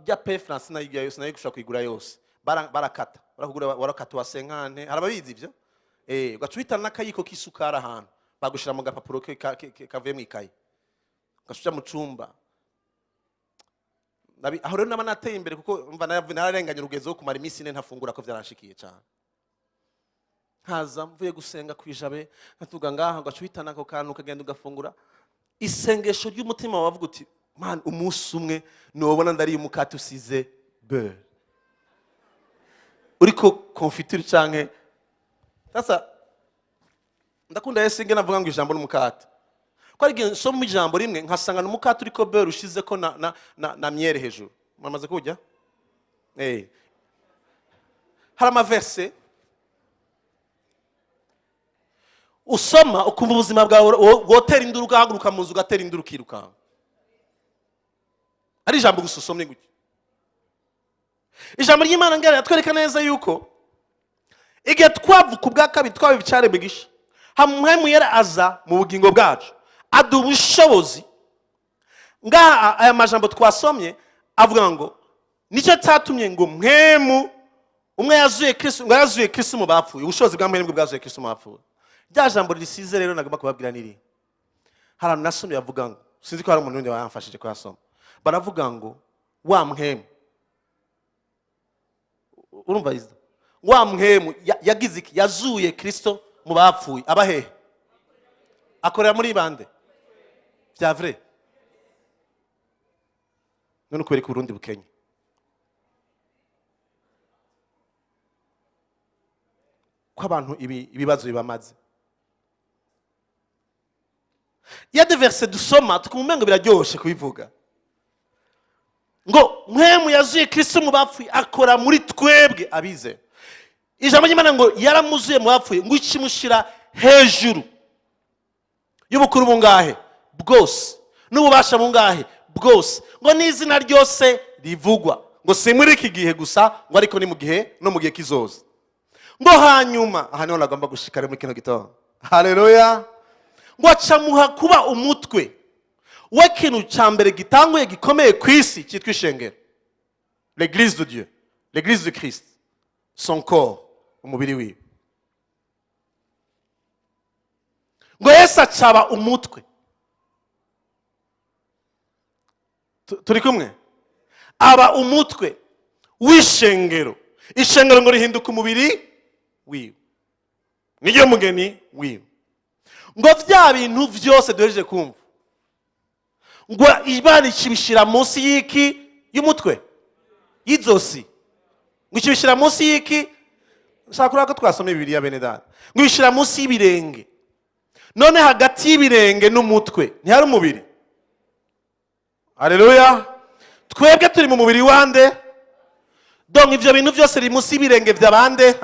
ya pe France na yiga yose nayo gushaka kugura yose barakata barakugura warakata wa 50 harababizi ivyo ugacubita nakayiko kisukara ahantu bagushira mu gapapuro kavuye mu ikayi ugashuja mu cumba nabi aho rero naba nateye imbere kuko umva nararenganye urugezo wo kumara iminsi ine ntafungura ko vyaranshikiye cyane. Haza mvuye gusenga kwijabe natuga ngaha ugacubita nako kantu ukagenda ugafungura isengesho ry'umutima wavuga uti man umunsi umwe nobona ndari umukate usize beurre uriko confiture canke. Sasa ndakunda Yesu ngena avuga ngo ijambo n'umukate ko ari gihe so mu ijambo rimwe nkasanga n'umukate uriko beurre ushize ko na miere hejuru. Mwamaze kujya hari amaverse usoma ukumva ubuzima bwawe wotera induru ugahaguruka mu nzu ugatera induru ukiruka. Ari ijambo gusa usomye gutyo. Ijambo ry'Imana ngera yatwereka neza yuko igihe twavuka ubwa kabiri twabibicare bigisha Mpwemu Yera aza mu bugingo bwacu adu ubushobozi. Ngaha aya majambo twasomye avuga ngo nicyo cyatumye ngo Mpwemu umwe yazuye Kristo, ngo yazuye Kristo mu bapfuye. Ubushobozi bwa Mpwemu bwazuye Kristo mu bapfuye. Rya jambo risize rero nagomba kubabwira niri hari nasomye yavuga ngo sinzi ko hari umuntu wende wamfashije ko yasoma baravuga ngo wa Mpwemu urumva izo wa Mpwemu yagize iki yazuye Kristo mu bapfuye abahe akorera muri bande bya vrai none kubera ko Burundi bukenye ko abantu ibibazo bibamaze. Ya de verset dusoma tukumengo biraryoshe kubivuga ngo Mpwemu yazuye Kristo mu bapfuye akora muri twebwe abize. Ijambo ry'Imana ngo yaramuzuye mu bapfuye ngo ikimushira hejuru y'ubukuru bungahe bwose n'ububasha bungahe bwose ngo n'izina ryose rivugwa ngo si muri iki gihe gusa ngo ariko ni mu gihe no mu gihe kizoza. Ngo hanyuma aha niho nagomba gushikara muri kino gitondo. Haleluya. Ngo acamuha kuba umutwe we kintu cyambere gitanguye gikomeye kwisi cyitwa ishengero, l'église de Dieu, l'église de Christ, son corps, umubiri wiwe. Ngo Yesu acaba umutwe. Turi kumwe? Aba umutwe w'ishengero. Ishengero ngo rihinduka umubiri wiwe. niyo mugeni wiwe. Ngo vya bintu vyose duhereje kumva, ngo Imana ikibishira munsi y'iki? Y'umutwe, y'izosi. Ngo ikibishira munsi y'iki? Nshaka kurako twasoma Bibiliya bene data. Ngo ibishira munsi y'ibirenge. None hagati y'ibirenge n'umutwe ntihari umubiri? Haleluya. Twebwe turi mu mubiri wande? Donc ivyo bintu vyose biri munsi y'ibirenge vy'abande?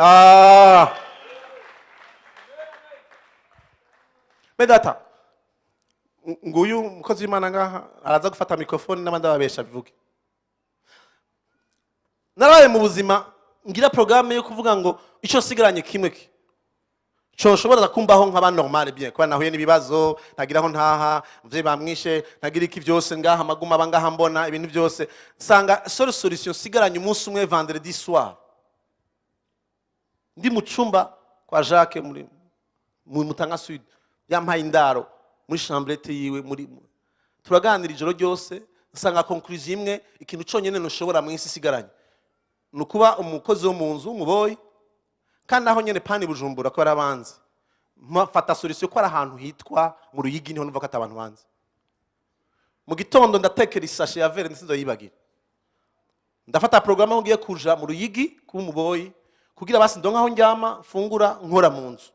Medata, nguyu mukozi w'Imana ngaha araza gufata mikrofone n'abandi babesha bivuge. Naraye mu buzima ngira programme yo kuvuga ngo ico sigaranye kimwe ki cyo nshobora kumbaho nk'aba normal bien, kwa nahuye n'ibibazo ntagiraho ntaha, mvye bamwishe, ntagira iki byose ngaha maguma bangaha mbona ibintu byose sanga solution sigaranye umunsi umwe vendredi soir. Ndi mu cumba kwa Jacques muri Mutanga Sud, yampaye indaro muri chambrette yiwe, muri turaganira ijoro ryose, nsanga conclusion imwe, ikintu cyonyene ntushobora mu isi sigaranye nukuba umukozi wo mu nzu umuboyi, kandi aho nyene pani Bujumbura ko barabanze mfata solution ko ari ahantu hitwa mu Ruyigi, niho numva ko atabantu banze. Mu gitondo ndatekera isashe ya verre nsizo yibagira, ndafata programme aho ngiye kuja mu Ruyigi kuba umuboyi kugira basi ndonka aho njyama fungura nkora mu nzu,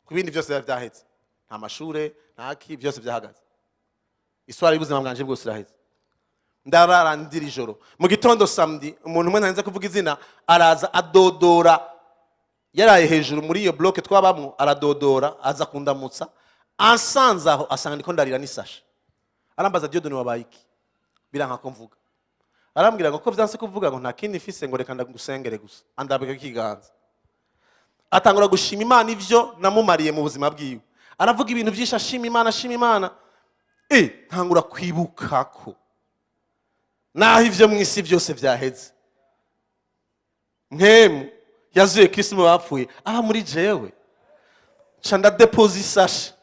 kubindi byose byahetse, nta mashure ntaki byose byahagaze, iswara y'ubuzima bwanje bwose iraheze. Ndararandira ijoro, mu gitondo samedi umuntu umwe ntanze kuvuga izina araza adodora, yaraye hejuru muri iyo bloke twabamwo, aradodora aza kundamutsa, ansanze aho asanga ndiko ndarira n'isashe, arambaza Dieudonné wabaye iki? Biranka ko mvuga, arambwira ngo ko vyanse kuvuga ngo nta kindi mfise ngo reka ndagusengere gusa, andabika kiganza. Atangura gushima Imana ivyo namumariye mu buzima bwiwe, aravuga ibintu byinshi ashima Imana, ntangura kwibuka ko naho ivyo mwisi byose vyaheze, Mpwemu yazuye Kristo mu bapfuye aha muri jewe, canda depose isashe.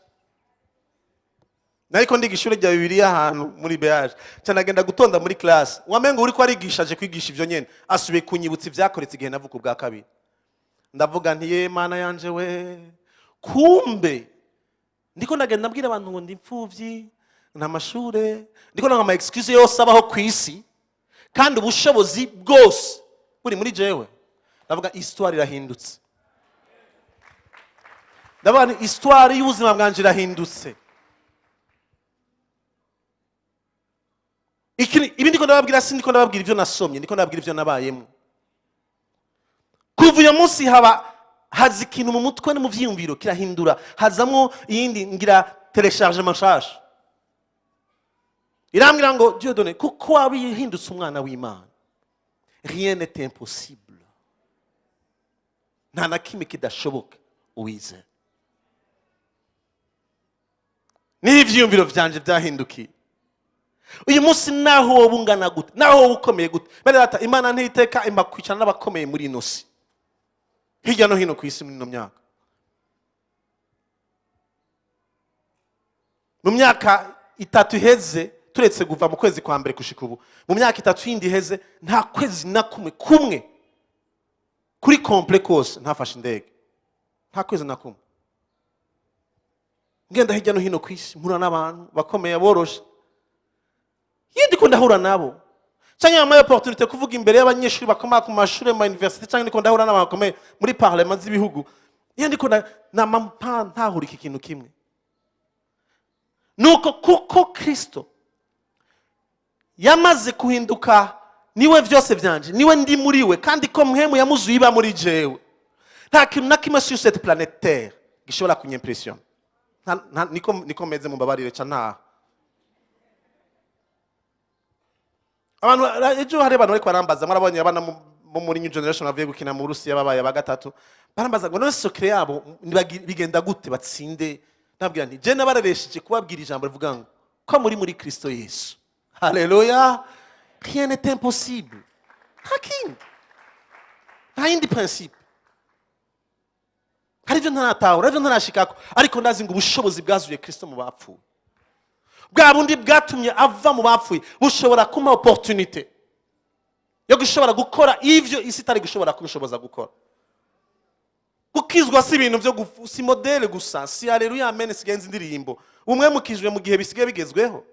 Nariko ndiga ishure rya Bibiliya ahantu muri Beage, canda genda gutonda muri class, wamengo uri ko arigishaje kwigisha ivyo nyene, asubiye kunyibutsa ivyakoretse igihe navuka ubwa kabiri. Ndavuga nti ye Mana yanje we, kumbe ndiko ndagenda mbwira abantu ngo ndi imfuvyi, nta mashure, ndiko nanga excuse yose abaho kwisi, kandi ubushobozi bwose buri muri jewe. Ndavuga histoire irahindutse, ndavuga histoire y'ubuzima bwanje irahindutse. Ibi ndiko ndababwira, si ndiko ndababwira ivyo nasomye, ndiko ndababwira ivyo nabayemo. Kuva uyu munsi haza ikintu mu mutwe no mu vyiyumviro kirahindura, hazamwo iyindi ngira téléchargement nshasha. Irambwira ngo Dieudonné, kuko wabihindutse umwana w'Imana, rien n'est impossible, nta na kimwe kidashoboka uwize. N'ivyiyumviro vyanje byahindukiye. Uyu munsi naho wowe ungana gute, naho wowe ukomeye gute, bene data, Imana ntiteka imakwicana n'abakomeye muri ino si, hirya no hino ku isi muri ino myaka. Mu myaka 3 iheze, turetse kuva mu kwezi kwa mbere gushika ubu, mu myaka 3 yindi iheze nta kwezi na kumwe kuri complet kose ntafashe indege, nta kwezi na kumwe. Ngenda hirya no hino ku isi mpura n'abantu bakomeye boroshe, yindi ko ndahura nabo, cyangwa ama opportunité kuvuga imbere y'abanyeshuri bakoma ku mashuri mu university, cyangwa ndiko ndahura n'abakomeye muri parlement z'ibihugu, yindi ko ntahura iki kintu kimwe, nuko kuko Kristo yamaze kuhinduka niwe vyose vyanje, niwe ndi muri we, kandi ko Mpwemu yamuzuye iba muri jewe, nta kintu na kimwe sur cette planète terre gishobora kunyimpression. Niko meze mu babarire ca ntaha. Abantu ejo hari abantu bariko barambaza, mwarabonye abana muri new generation bavuye gukina mu Burusiya babaye bagatatu, barambaza ngo none secret yabo bigenda gute batsinde. Nabwira nti je nabarereshije kubabwira ijambo rivuga ngo ko muri Kristo Yesu. Haleluya. Rien n'est impossible. Hakim. Nta yindi principe. Hari ivyo ntaratahura, ivyo ntarashikako, ariko ndazi ngo ubushobozi bwazuye Kristo mu bapfuye, bwa bundi bwatumye ava mu bapfuye, bushobora kuma opportunité yo gushobora gukora ivyo isi itari gushobora kubishoboza gukora. gukizwa si ibintu byo si modele gusa, si haleluya amen sigenza indirimbo. Umwe mukijwe mu gihe bisigaye bigezweho.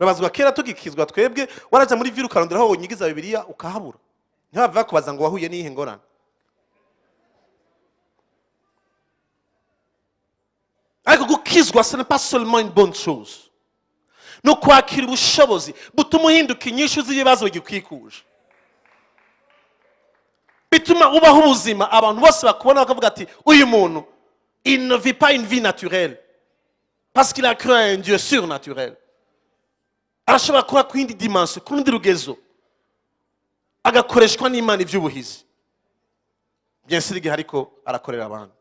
Urabazwa kera tugikizwa twebwe waraja muri viru karondera ho nyigiza Bibiliya ukahabura. Ntibava kubaza ngo wahuye n'ihe ngorane. Ariko gukizwa ce n'est pas seulement une bonne chose. No kwakira ubushobozi butuma uhinduka inyishu z'ibibazo bigikwikuje. Bituma ubaho ubuzima abantu bose bakubona bakavuga ati uyu muntu il ne vit pas une vie naturelle parce qu'il a cru à un Dieu surnaturel. Arashobora kuba ku yindi dimension, ku rundi rugezo, agakoreshwa n'Imana iby'ubuhizi. Bien sûr igihe ariko arakorera abandi.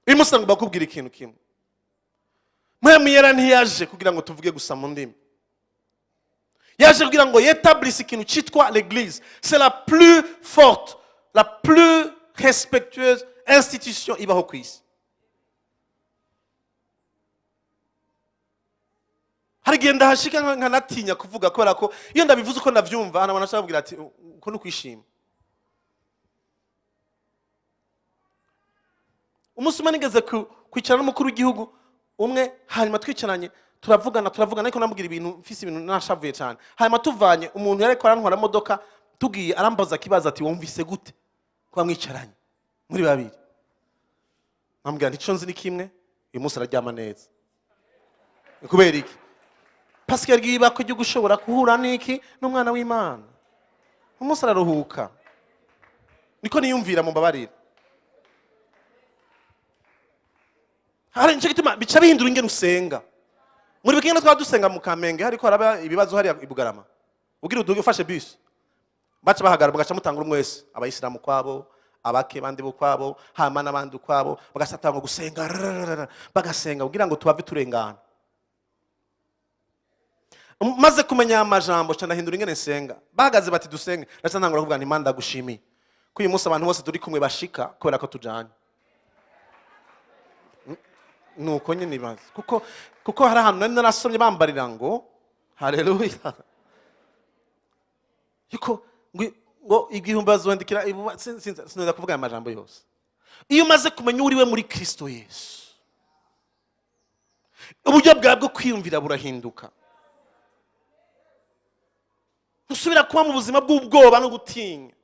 Uyu munsi ngomba kubwira ikintu kimwe. Mpwemu Yera ntiyaje kugira ngo tuvuge gusa mu ndimi. Yaje kugira ngo yetablisse ikintu cyitwa l'église. C'est la plus forte, la plus respectueuse institution ibaho ku isi. Hari igihe ndahashika nkanatinya kuvuga kubera ko iyo ndabivuze uko ndavyumva hano banashaka kugira ati uko ni kwishima. Umunsi umwe nigeze kwicara n'umukuru w'igihugu umwe, hanyuma twicaranye turavugana ariko namubwira ibintu mfise ibintu nashavuye cyane. Hanyuma tuvanye umuntu yareko arantwara modoka tugiye arambaza kibaza ati wumvise gute kwa mwicaranye muri babiri. Namubwira nti nzi ni kimwe, uyu munsi araryama neza. Kubera iki? Parce que yargiba ko igihugu ushobora kuhura n'iki n'umwana w'Imana. Umunsi araruhuka. Niko niyumvira mu mbabarira. Hari nje gituma bica bihindura ingene usenga. Muri bikingana twa dusenga mu Kamenge hariko haraba ibibazo hari ibugarama. Ugira uduge ufashe bus. Baca bahagara bagaca mutangura umwese, abayisilamu kwabo, abake bandi bo kwabo, hama n'abandi kwabo, bagasatanga gusenga, bagasenga kugira ngo tubave turengana. Maze kumenya amajambo cyane hindura ingene nsenga. Bahagaze bati dusenge, ndaca ntangura kuvuga nti Imana ndagushimiye. Ko uyu munsi abantu bose turi kumwe bashika kubera ko tujanye. Nuko nyine nibaza kuko hari ahantu nari narasomye bambarira ngo haleluya yuko ngo igihumbi bazondikira sinza kuvuga amajambo yose. Iyo umaze kumenya uriwe muri Kristo Yesu uburyo bwawe bwo kwiyumvira burahinduka. Usubira kuba mu buzima bw'ubwoba no gutinya.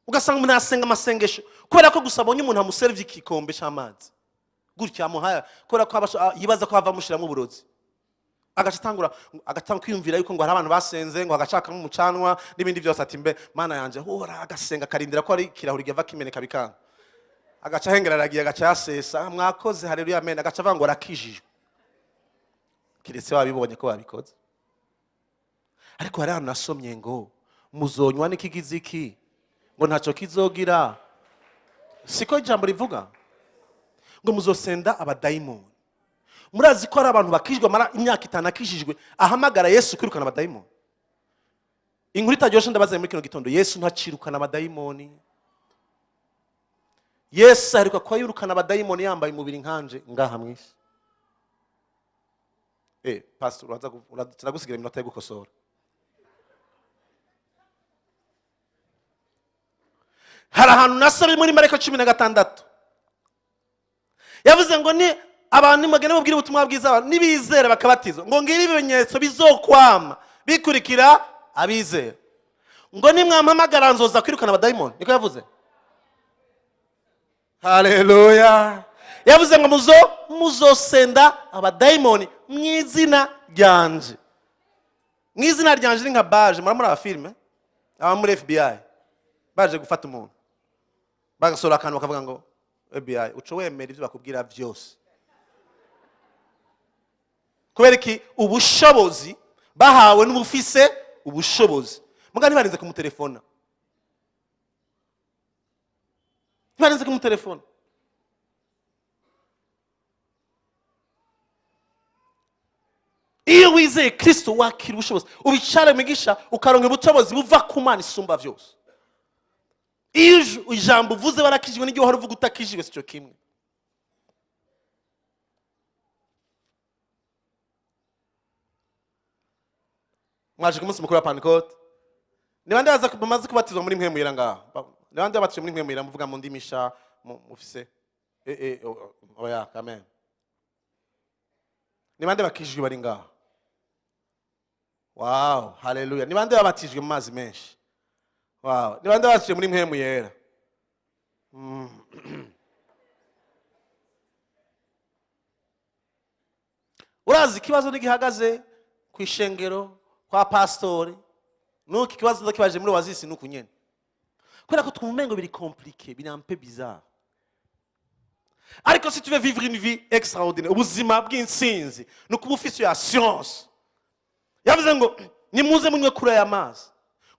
Ugasanga umuntu asenga amasengesho kubera ko gusa abonye umuntu amuserve igikombe cy'amazi gutya amuhaya kubera ko yibaza ko ava mushiramo uburozi. Agatangura kwiyumvira yuko ngo hari abantu basenze ngo agacaka mu mucanwa n'ibindi byose ati mbe Mana yanje hora agasenga karindira ko ari kirahuri giva kimeneka bikanga. Agaca hengeraragiye agaca yasesa mwakoze haleluya amen agaca avangora akijijwe. Kiretse wabibonye ko babikoze. Ariko hari ahantu nasomye ngo muzonywa n'ikigiziki ngo ntacyo kizogira. Siko ijambo rivuga ngo muzosenda abadayimoni. Murazi ko ari abantu bakijwe mara imyaka 5 akijijwe ahamagara Yesu kwirukana abadayimoni. Inkuru itaryoshe ndabaza muri kino gitondo Yesu ntacirukana abadayimoni. Yesu ariko kwa yirukana abadayimoni yambaye umubiri nkanje ngaha mwisi. Pastor uraza gusigira iminota yo gukosora. Hari ahantu nasomye muri Mariko 16 yavuze ngo ni abantu magana babwira ubutumwa bwiza nibizera bakabatizwa ngo ngira ibimenyetso bizokwama bikurikira abizera ngo nimwampamagara nzoza kwirukana abadayimoni. Niko yavuze. Haleluya. Yavuze ngo muzosenda abadayimoni mwizina ryanje. Mwizina ryanje ni nka baje muri aba filme aba muri FBI baje gufata umuntu bagasora akantu bakavuga ngo FBI uco wemera ibyo bakubwira byose. Kubera ki ubushobozi bahawe n'ubufise ubushobozi. Muga ntibarinze kumutelefona. Ntibarinze kumutelefona. Iyo wizeye Kristo wakira ubushobozi ubicare migisha ukaronka ubushobozi buva ku Mana isumba byose. Iyo ijambo uvuze barakijwe n'iryo uhora uvuga utakijwe sico kimwe. Mwaje ku munsi mukuru wa Pentecote. Ni bande baza bamaze kubatizwa muri Mpwemu Yera ngaha? ni bande babatijwe muri Mpwemu Yera muvuga mu ndimi sha mufise oya amen. Ni bande bakijijwe bari ngaha? Wow, haleluya. Ni bande babatijwe mu mazi menshi? Wow, ni bande babatijwe muri Mpwemu Yera? Urazi ikibazo nigihagaze ku ishengero kwa pastori nuko ikibazo ndakibaje muri wazisi nuko nyene kubera ko twumengo biri compliqué biri un peu bizarre. Ariko si tu veux vivre une vie extraordinaire ubuzima bw'insinzi nuko ubufise ya assurance yavuze ngo nimuze munywe kure y'amazi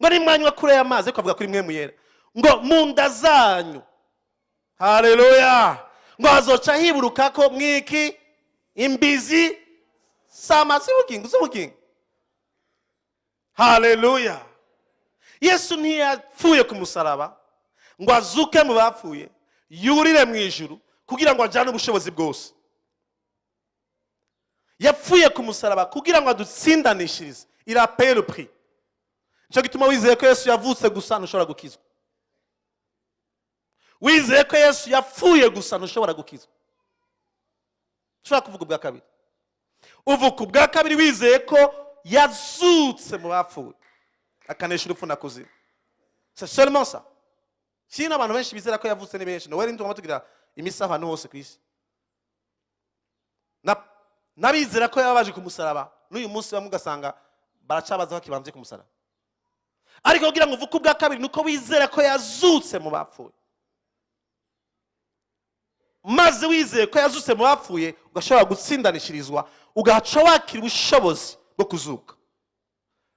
ngo nimwanywe kure y'amazi ko avuga kuri Mpwemu Yera ngo munda zanyu haleluya ngo azoca hiburuka ko mwiki imbizi sama z'ubugingo. Haleluya. Yesu ntiyapfuye ku musaraba ngo azuke mu bapfuye yurire mu ijuru kugira ngo ajane ubushobozi bwose. Yapfuye ku musaraba kugira ngo adutsindanishirize. Il a payé le prix. Cyo gituma wizeye ko Yesu yavutse gusa ntushobora gukizwa. Wizeye ko Yesu yapfuye gusa ntushobora gukizwa. Ushobora kuvuga ubwa kabiri. Uvuga ubwa kabiri wizeye ko yazutse mu bapfuye akanesha urupfu na kuzimu. C'est seulement ça. Si abantu benshi bizera ko yavutse ni benshi no wari ndumva tugira imisaha hano hose ku isi. Nabizera ko yababaje ku musaraba n'uyu munsi bamwe ugasanga baracabaza ko kibambye ku musaraba. Ariko kugira ngo uvuke ubwa kabiri nuko wizera ko yazutse mu bapfuye. Maze wizeye ko yazutse mu bapfuye ugashobora gutsindanishirizwa ugaca wakira ubushobozi bwo kuzuka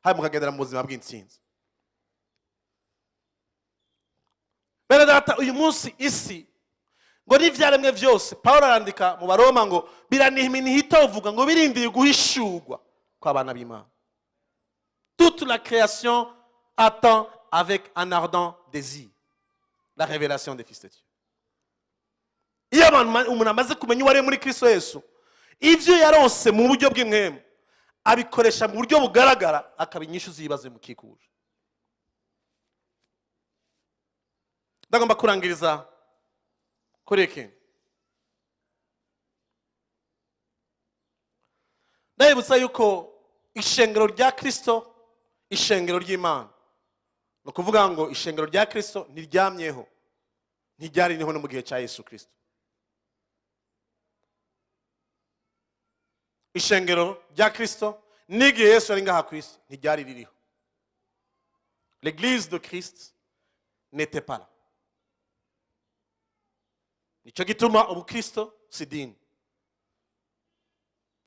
hari mukagendera mu buzima bw'intsinzi. Bene data uyu munsi isi ngo n'ivyaremwe vyose Paulo arandika mu Baroma ngo biranihiminiha uvuga ngo birindiye guhishurwa kw'abana b'Imana. Toute la création attend avec un ardent désir la révélation des fils de Dieu. Iyo umuntu amaze kumenya uwari muri Kristo Yesu ivyo yaronse mu buryo bw'imwemu abikoresha mu buryo bugaragara akabinyishu zibaze mukikuje. Ndagomba kurangiriza kuri iki. Ndabibutsa yuko ishengero rya Kristo ishengero ry'Imana no kuvuga ngo ishengero rya Kristo ntiryamyeho ntiryari niho no mu gihe cya Yesu Kristo. Ishengero rya Kristo n'igihe Yesu ari ngaha ku isi ntiryari ririho. L'église de Christ n'était pas là. Nico gituma ubukristo si dini.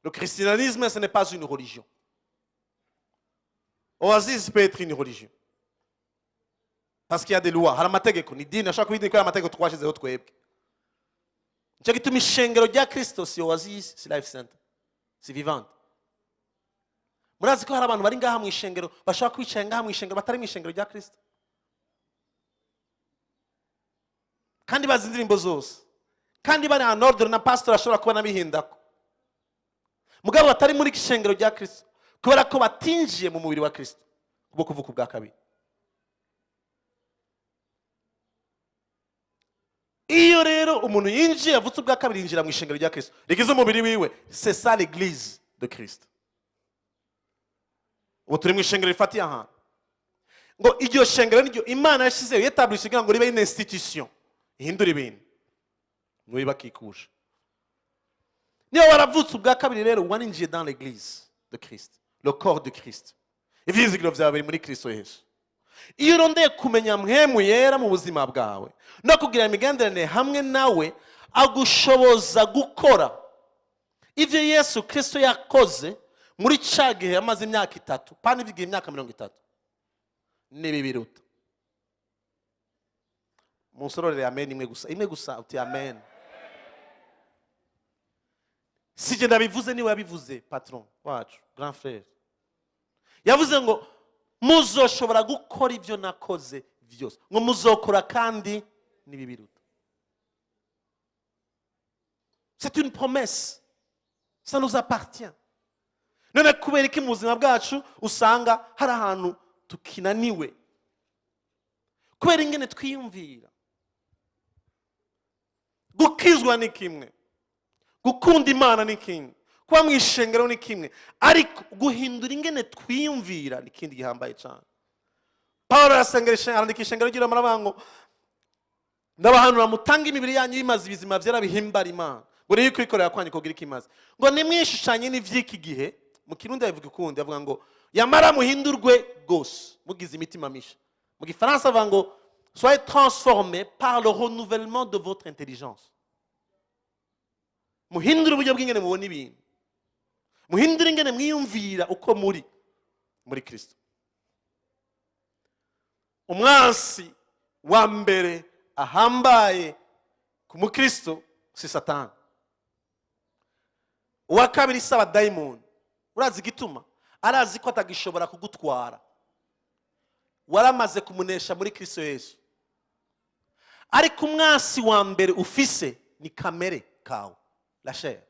Le christianisme ce n'est pas une religion. Oasis peut être une religion. Parce qu'il y a des lois. Hari amategeko ni dini ashaka kwidini ko amategeko twashizeho twebwe. Nico gituma ishengero rya Kristo si Oasis si Life Center. Si vivante. Murazi ko hari abantu bari ngaha mu ishengero bashaka kwicara ngaha mu ishengero batari mu ishengero rya Kristo. Kandi bazi indirimbo zose. Kandi bari en ordre na pastor ashobora kuba nabihindako. Mugabo batari muri ishengero rya Kristo kubera ko batinjiye mu mubiri wa Kristo kubwo kuvuka ubwa kabiri. Iyo rero umuntu yinjiye avutse ubwa kabiri yinjira mu ishengero rya Kristo rigize umubiri wiwe, c'est ça l'église de Christ. Ubu turi mu ishengero rifatiye ahantu ngo iryo shengero niryo Imana yashizeho yetablishe kugira ngo ribe une institution ihindura ibintu n'uwo bakikuje. Niyo waravutse ubwa kabiri rero waninjiye dans l'église de Christ, le corps de Christ. Ivyizigiro vyawe biri muri Kristo Yesu. Iyo urondeye kumenya Mpwemu Yera mu buzima bwawe no kugira imigenderanire hamwe nawe agushoboza gukora ivyo Yesu Kristo yakoze muri cagihe amaze imyaka 3 pani bigiye imyaka 30 nibibiruta. Munsororere amen imwe gusa uti amen. Sije ndabivuze niwe yabivuze patron wacu grand frère. Yavuze ngo muzoshobora gukora ivyo nakoze vyose ngo muzokora kandi nibibiruta. C'est une promesse. Ça nous appartient. None kubera iki mu buzima bwacu usanga hari ahantu tukinaniwe kubera ingene twiyumvira. Gukizwa ni kimwe, gukunda Imana ni kimwe, kuba mu ishengero ni kimwe, ariko guhindura ingene twiyumvira ni ikindi gihambaye cyane. Pawulo arandika ishengero ry'Iroma aravuga ngo ndabahanura mutange imibiri yanyu bimaze ibizima byera bihimbara Imana, ngo niyo kwikorera kwanyu kugira ikimaze, ngo nimwishushanye n'ivy'iki gihe. Mu Kirundi yavuga ukundi, avuga ngo yamara muhindurwe gose mugize imitima misha. Mu Gifaransa avuga ngo soyez transformés par le renouvellement de votre intelligence. Muhindure uburyo bw'ingene mubona ibintu, muhindure ingene mwiyumvira uko muri Kristo. Umwansi wa mbere ahambaye ku mukristo si Satani. Uwa kabiri si abadayimoni. Urazi igituma? Arazi ko atagishobora kugutwara, waramaze kumunesha muri Kristo Yesu. Ariko umwansi wa mbere ufise ni kamere kawe, la chair.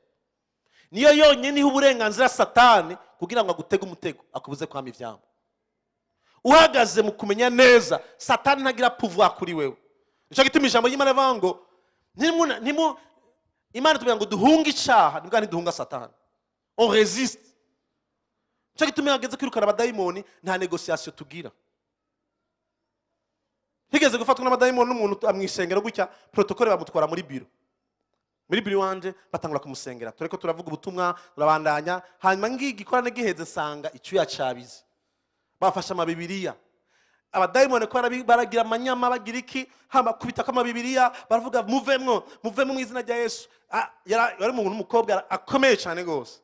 Niyo yonyine niho uburenganzira Satani kugira ngo agutege umutego akubuze kwama ivyambo. Uhagaze mu kumenya neza Satani ntagira pouvoir kuri wewe. Nico gituma ijambo ry'Imana rivuga ngo Imana tubwira ngo duhunge icaha, nibwo ntiduhunga Satani. On résiste. Nico gituma yageze kwirukana abadayimoni nta negociation tugira. Higeze gufatwa n'abadayimoni n'umuntu amwishengero gutya, protocole bamutwara muri biro. Muri biro wanje batangura kumusengera. Tureko turavuga ubutumwa, turabandanya, hanyuma ngigikorane giheze sanga icyuya cabize. Bafasha amabibiriya. Abadayimoni ko baragira amanyama bagira iki, hama kubita kama bibiriya baravuga muvemwo mu izina rya Yesu. Yari umuntu umukobwa akomeye cyane gose.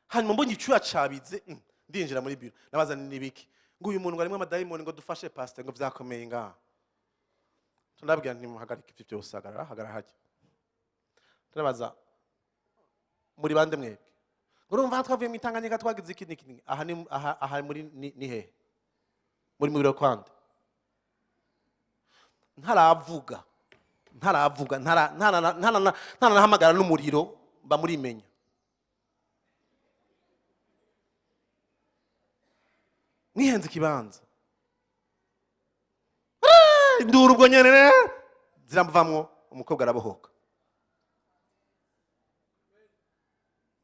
Hanyuma mbonye icyuya cabize, ndinjira muri biro. Nabaza nibiki? Ngo uyu muntu arimo amadayimoni ngo dufashe pastor ngo byakomeye ngaha. Tundabwira nti muhagarika ivyo byose, hagarara hajya. Turabaza muri bande mwebwe? Urumva twavuye mu Tanganyika twagize iki niki? Aha muri ni he? Muri mwiro kwande. Ntaravuga ntanahamagara n'umuriro mba muri menya. Mwihenze kibanza. Nduru ubwo nyene ziramuvamwo umukobwa arabohoka.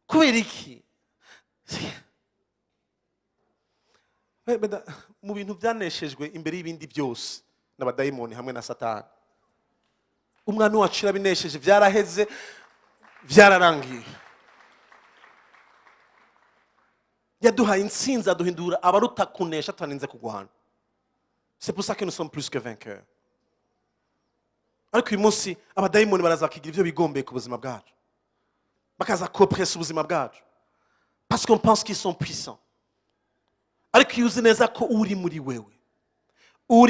Kubera iki? Mu bintu byaneshejwe imbere y'ibindi byose n'abadayimoni hamwe na Satani. Umwami wacu yarabinesheje, byaraheze, byararangiye. Yaduhaye intsinzi, aduhindura abaruta kunesha twaninze kugwana. C'est pour ça que nous sommes plus que vainqueurs. Ariko uyu munsi abadayimoni baraza bakigira ibyo bigombeye ku buzima bwacu, bakaza kopresa ubuzima bwacu parce qu'on pense qu'ils sont puissants. Ariko iyo uzi neza ko uri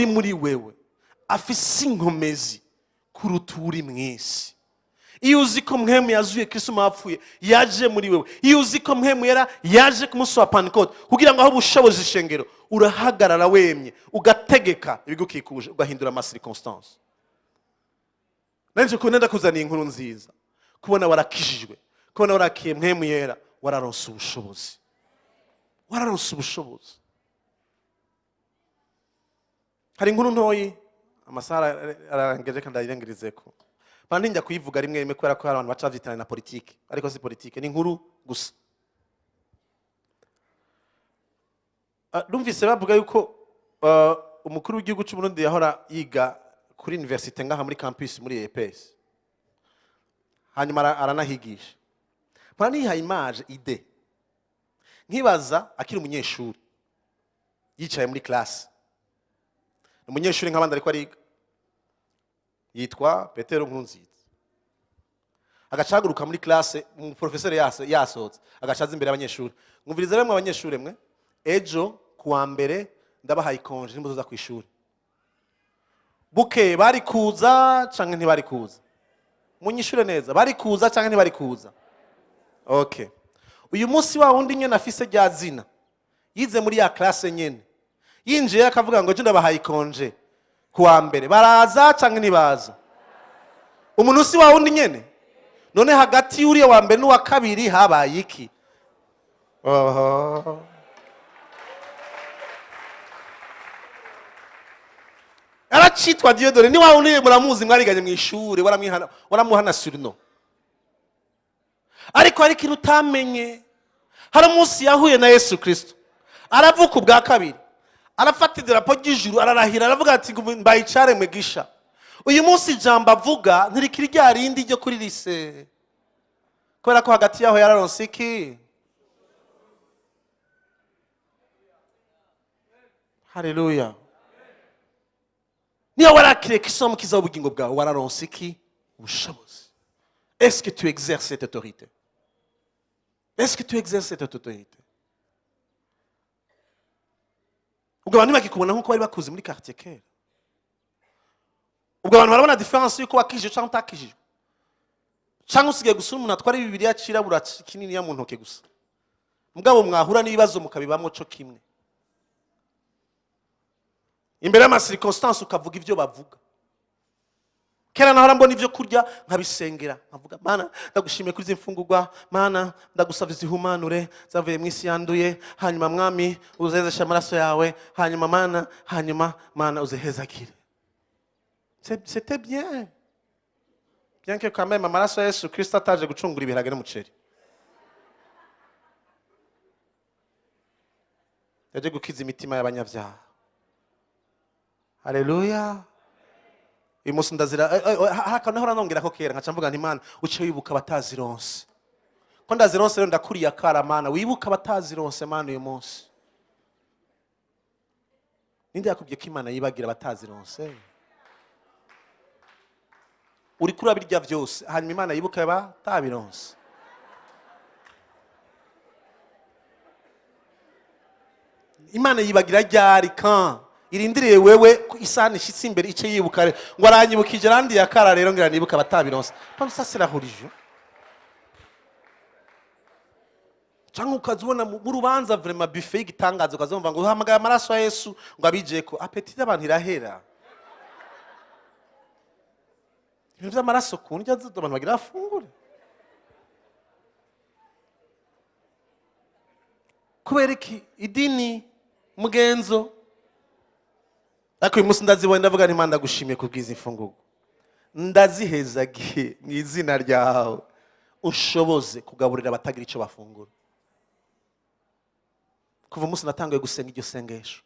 muri wewe afise inkomezi kuruta uri mwisi. Iyo uzi ko Mpwemu yazuye Kristo mapfuye yaje muri wewe, iyo uzi ko Mpwemu Yera yaje ku munsi wa Pentecote kugira ngo aho ubushobozi ishengero, urahagarara wemye ugategeka ibigukikuje, ugahindura ama circonstances. Nanje ko nenda kuzana inkuru nziza, kubona warakijijwe, kubona warakiye Mpwemu Yera, wararonse ubushobozi. Hari inkuru ntoyi amasaha arangeje kandi ayirengerizeko. Bandi njya kuyivuga rimwe rimwe kubera ko hari abantu bacavyitana na politike, ariko si politike, ni inkuru gusa. Numvise bavuga yuko umukuru w'igihugu cy'u Burundi yahora yiga kuri universite ngaha muri campus muri EPS. Hanyuma aranahigisha. Nihaye image ide. Nkibaza akiri umunyeshuri yicaye muri class. Umunyeshuri nk'abandi ariko ariga. Yitwa Petero Nkurunziza. Agacaguruka muri classe, professeur yasohotse, agacaza imbere y'abanyeshuri. Ngumviriza bamwe abanyeshuri mwe, ejo kuwa mbere ndabahaye konje nimbuzo za kwishuri. Buke bari kuza canke ntibari kuza? Munyishure neza, bari kuza canke ntibari kuza? Okay. Uyu munsi wa wundi nyene afise rya zina, yize muri ya classe nyene, yinjiye akavuga ngo je ndabahaye konje kuwa mbere, baraza canke ntibaza? Umuntu si wa wundi nyene? None hagati yuriye wa mbere n'uwa kabiri habaye iki? citwa Dieudonné ni wawe uniye muramuzi mwariganye mu ishuri waramuhana surno. Ariko hari ikintu utamenye, hari umunsi yahuye na Yesu Kristo aravuka ubwa kabiri, arafata idarapo ry'ijuru ararahira aravuga ati mbayicare mwigisha. Uyu munsi ijambo avuga ntirikiri rya rindi ryo kuri lise, kubera ko hagati yaho yararonse iki. Haleluya. Niyo warakiriye Kristo mukiza w'ubugingo bwawe wararonse iki? Ubushobozi. Est-ce que tu exerces cette autorité? Est-ce que tu exerces cette autorité? Ubwo abantu bakikubona nkuko bari bakuze muri quartier kera. Ubwo abantu barabona difference yuko wakije cyangwa utakije. Cyangwa usigaye gusura umuntu atwara Bibiliya cirabura kinini ya mu ntoke gusa. Mugabo mwahura n'ibibazo mukabibamwo cyo kimwe. Imbere y'ama circonstance ukavuga ivyo bavuga. Kera nahora mbona ivyo kurya nkabisengera nkavuga Mana ndagushimiye kuri zimfungurwa, Mana ndagusavye zihumanure zavuye mu isi yanduye, hanyuma mwami uzezesha amaraso yawe, hanyuma Mana uzehezakire. C'était bien. Bien que quand même amaraso ya Yesu Kristo ataje gucungura ibiharage n'umuceri. Yaje gukiza imitima y'abanyavyaha. Haleluya. Imusi ndazira haka nahora nongera ko kera nkaca mvuga nti Mana uce wibuka batazironse. Ko ndazironse rero ndakuriye akara Mana wibuka batazironse Mana uyu munsi. Ninde yakubye ko Imana yibagira batazironse? Uri kuri abirya byose hanyuma Imana yibuka batabironse. Imana yibagira ryari kan irindiriye wewe isani ishitse imbere ice yibuka ngo aranyibukije randi yakara rero ngira nibuka batabironse. Comme ça c'est la religion. Cyangwa ukazibona mu rubanza vraiment buffet igitangazo ukazumva ngo uhamagaye amaraso ya Yesu ngo abijeko appétit y'abantu irahera. Ibintu by'amaraso kundya abantu bagira afungure. Kubera iki idini mugenzo ariko uyu munsi ndazibona ndavuga nti Imana ndagushimiye kubwiza imfungugo. Ndazihezagiye mu izina ryawe ushoboze kugaburira abatagira icyo bafungura. Kuva umunsi natangiye gusenga iryo sengesho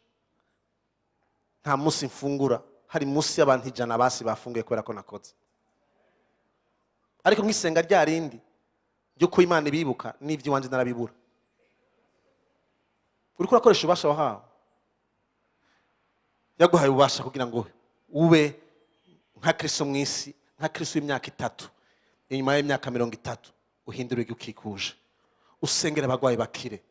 nta munsi mfungura hari munsi y'abantu 100 basi bafunguye kubera ko nakoze. Ariko mwisenga rya rindi ryo ko Imana ibibuka n'ivyo wanje narabibura. Uriko urakoresha ubasha wahawe. Yaguhaye ubasha kugira ngo ube nka Kristo mwisi, nka Kristo w'imyaka 3, inyuma y'imyaka 30 uhindure ukikuje. Usengera abagwayi bakire.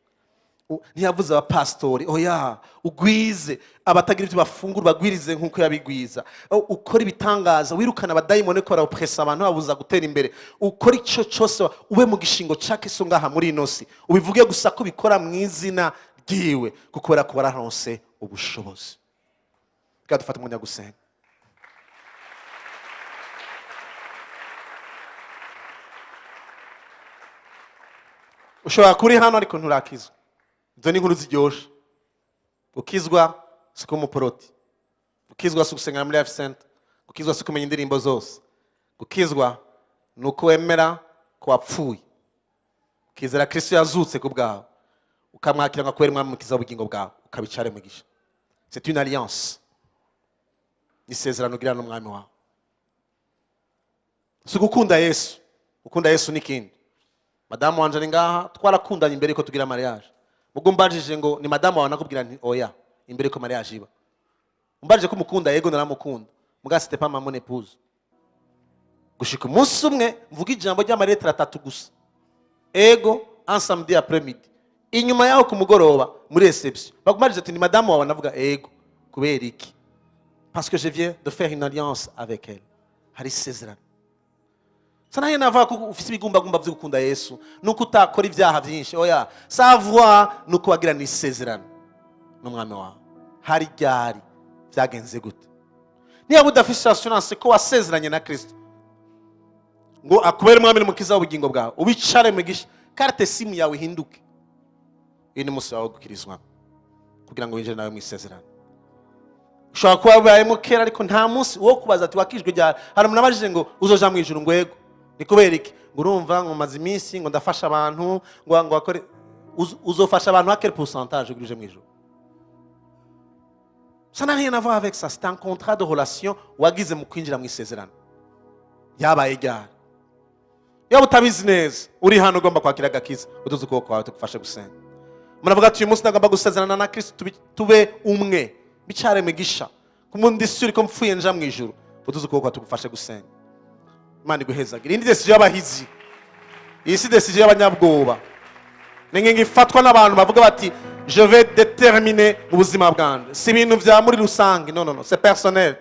Ntiyavuze abapastori oya ugwize abatagira ivyo bafungura bagwirize nkuko yabigwiza. Ukora ibitangaza wirukana abadayimoni ko baraoppressa abantu babuza gutera imbere. Ukora ico cyose ube mu gishingo cake so ngaha muri inosi. Ubivuge gusa ko bikora mu izina ryiwe kuko bara ko bararonse ubushobozi. Dufata umwanya gusenga. Ushobora kuri hano ariko nturakizwa. Izo ni inkuru ziryoshe. Gukizwa si ko umuporoti. Gukizwa si gusengera muri Life Center. Gukizwa si kumenya indirimbo zose. Gukizwa ni uko wemera ko wapfuye. Ukizera Kristo yazutse ku bwawe. Ukamwakira nka kwera umwami mukiza w'ubugingo bwawe. Ukabicare mugisha. C'est une alliance. Isezerano gira n'umwami wawe. Si gukunda Yesu. Gukunda Yesu nikindi. Madamu wanje ngaha twarakundanye imbere ko tugira mariage. Mugo mbajije ngo ni madamu wawe nakubwira nti oya imbere ko mariage iba. Umbajije ko mukunda yego naramukunda. Muga c'était pas mon épouse. Gushika umunsi umwe mvuga ijambo ry'amalettre 3 gusa. Ego un samedi après-midi. Inyuma yaho ku mugoroba muri reception. Bakumarije ati ni madamu wawe navuga ego kubera iki? Parce que je viens de faire une alliance avec elle. Hari isezerano. Sana nava ko ufise ibigumbagumba byo gukunda Yesu nuko utakora ibyaha byinshi oya savoir nuko wagira ni isezerano n'umwami wawe. Hari ryari byagenze gute? Niba udafise assurance ko wasezeranye na Kristo ngo akubere umwami n'umukiza w'ubugingo bwawe ubicare mugisha carte simu yawe hinduke. Iyi ni musi wawe gukirizwa kugira ngo winjire nawe mu isezerano. ushobora kuba wabayemo kera ariko nta munsi wo kubaza ati wakijwe ryari. Hari umuntu abajije ngo uzoja mu ijuru ngo yego. Ni kubera iki? Ngo urumva ngo maze iminsi ngo ndafasha abantu ngo akore. Uzofasha abantu à quel pourcentage uje mu ijuru? Ça n'a rien à voir avec ça. C'est un contrat de relation wagize mu kwinjira mu isezerano. Yabaye ryari? Yaba utabizi neza uri hano ugomba kwakira agakiza utuze ukuboko kwawe tukufashe gusenga. Muravuga ati uyu munsi ndagomba gusezerana na Kristo tube umwe bicare migisha kumundi suri ko mpfuye nja mu ijuru utuze ukuboko kwawe tukufashe gusenga. Imana iguhezagira. Indi decision y'abahizi, iyi si decision y'abanyabwoba. Nengi ifatwa n'abantu bavuga bati je vais déterminer ubuzima bwanje. Si ibintu vya muri rusange, non, c'est personnel.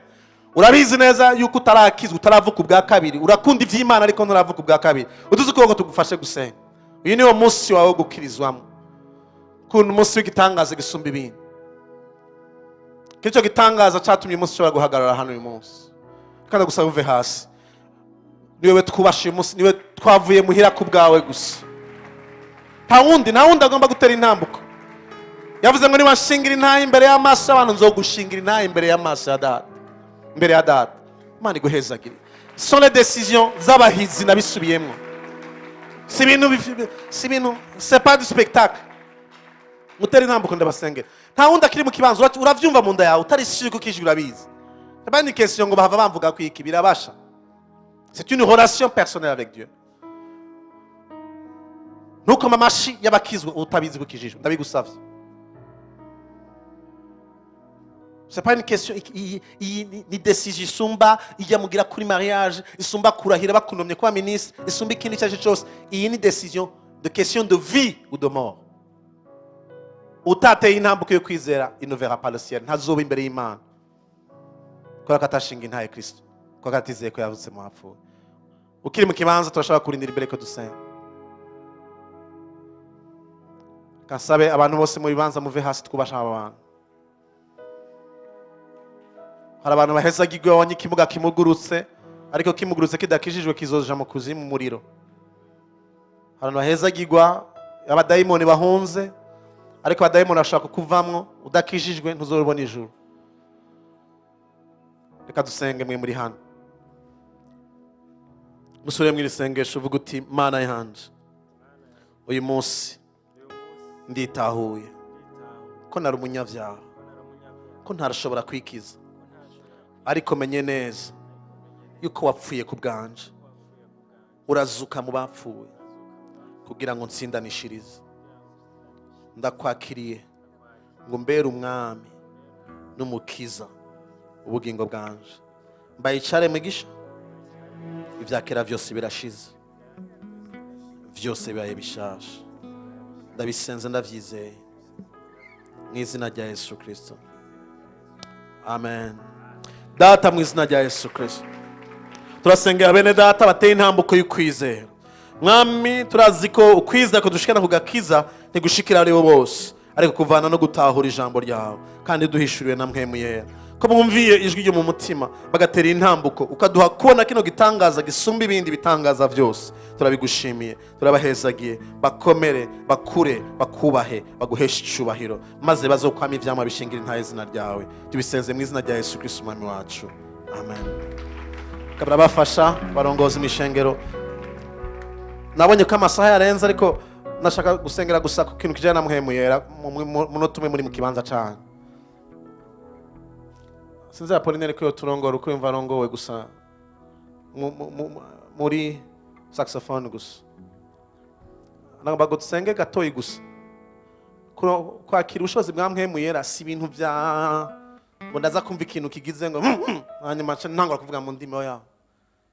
Urabizi neza yuko utarakizwa utaravuka ubwa kabiri, urakunda ivy'Imana ariko nturavuka ubwa kabiri, utuze ukuboko tugufashe gusenga. Uyu niwo munsi wawe gukirizwamo, kuntu umunsi w'igitangaza gisumba ibindi. Kico gitangaza catumye umunsi ushobora guhagarara hano uyu munsi. Kandi gusaba uve hasi. Niwe twubashe uyu munsi, niwe twavuye muhira ku bwawe gusa. Nta wundi agomba gutera intambuko. Yavuze ngo niba nshingira intahe imbere y'amaso y'abantu nzogushingira intahe imbere y'amaso ya Data. Imbere ya Data. Imana iguhezagire. Ce sont les décisions z'abahizi nabisubiyemo. Si bintu, c'est pas du spectacle. Mutera intambuko ndabasengera. Nta wundi akiri mu kibanza uravyumva mu nda yawe utari sure ko kijwe urabizi. Aba ni question ngo bahava bamvuga ko iki birabasha. C'est une relation personnelle avec Dieu. Nuko mamashi y'abakizwe utabizi ko kijijwe ndabigusavye. C'est pas une question ni décision isumba ijya mugira kuri mariage, isumba kurahira bakunomye kwa ministre, isumba ikindi cyaje cyose. Iyi ni décision de question de vie ou de mort. Utateye intambuko yo kwizera, il ne verra pas le ciel. Ntazoba imbere y'Imana. Kora katashinga intaye Kristo. Kwa katizeye ko yavutse mu bapfuye. Ukiri mu kibanza turashaka kurindira imbere ko dusenga. Kasabe abantu bose mu bibanza muve hasi twubasha abantu. Hari abantu bahezagirwa wanye kimuga kimugurutse ariko kimugurutse kidakijijwe kizoja mu kuzimu muriro. Hari abantu bahezagirwa abadayimoni bahunze ariko abadayimoni bashaka kuvamwo udakijijwe ntuzobona ijuru. Reka dusenge mwe muri hano. Musore mwiri sengesho uvuga uti Mana yanje uyu munsi nditahuye ko nari umunyavyaha ko ntarashobora kwikiza ariko menye neza yuko wapfuye ku bwanje urazuka mu bapfuye kugira ngo nsindanishirize. Ndakwakiriye ngo mbere umwami n'umukiza ubugingo bwanje. Mbayicare migisha ivyakera vyose birashize, vyose bibaye bishasha. Ndabisenze ndavyizeye mu izina rya Yesu Kristo. Amen. Data mu izina rya Yesu Kristo turasengera bene data bateye intambuko y'ukwizera. Mwami turazi ko ukwizera ko dushikana kugakiza ntigushikira ari bo bose ariko kuvana no gutahura ijambo ryawe kandi duhishuriwe na Mpwemu Yera ko bumviye ijwi ryo mu mutima bagatera intambuko ukaduha kubona kino gitangaza gisumba ibindi bitangaza byose. Turabigushimiye, turabahezagiye, bakomere, bakure, bakubahe, baguhesha icubahiro maze bazokwama ivyama bishingira intahe izina ryawe. Tubisenze mu izina rya Yesu Kristo umwami wacu. Amen. Kabra bafasha barongoza imishengero. Nabonye ko amasaha yarenze ariko nashaka gusengera gusa ku kintu kijana na Mpwemu Yera munotume muri mu kibanza cyane. Sinzi Apolinere ko turongora uko yumva rongowe gusa muri saxophone gusa. Nagomba gusenge gatoyi gusa. Kwakira ubushobozi bwa Mpwemu Yera si ibintu bya ngo ndaza kumva ikintu kigize ngo hanyuma ntangora kuvuga mu ndimi oya.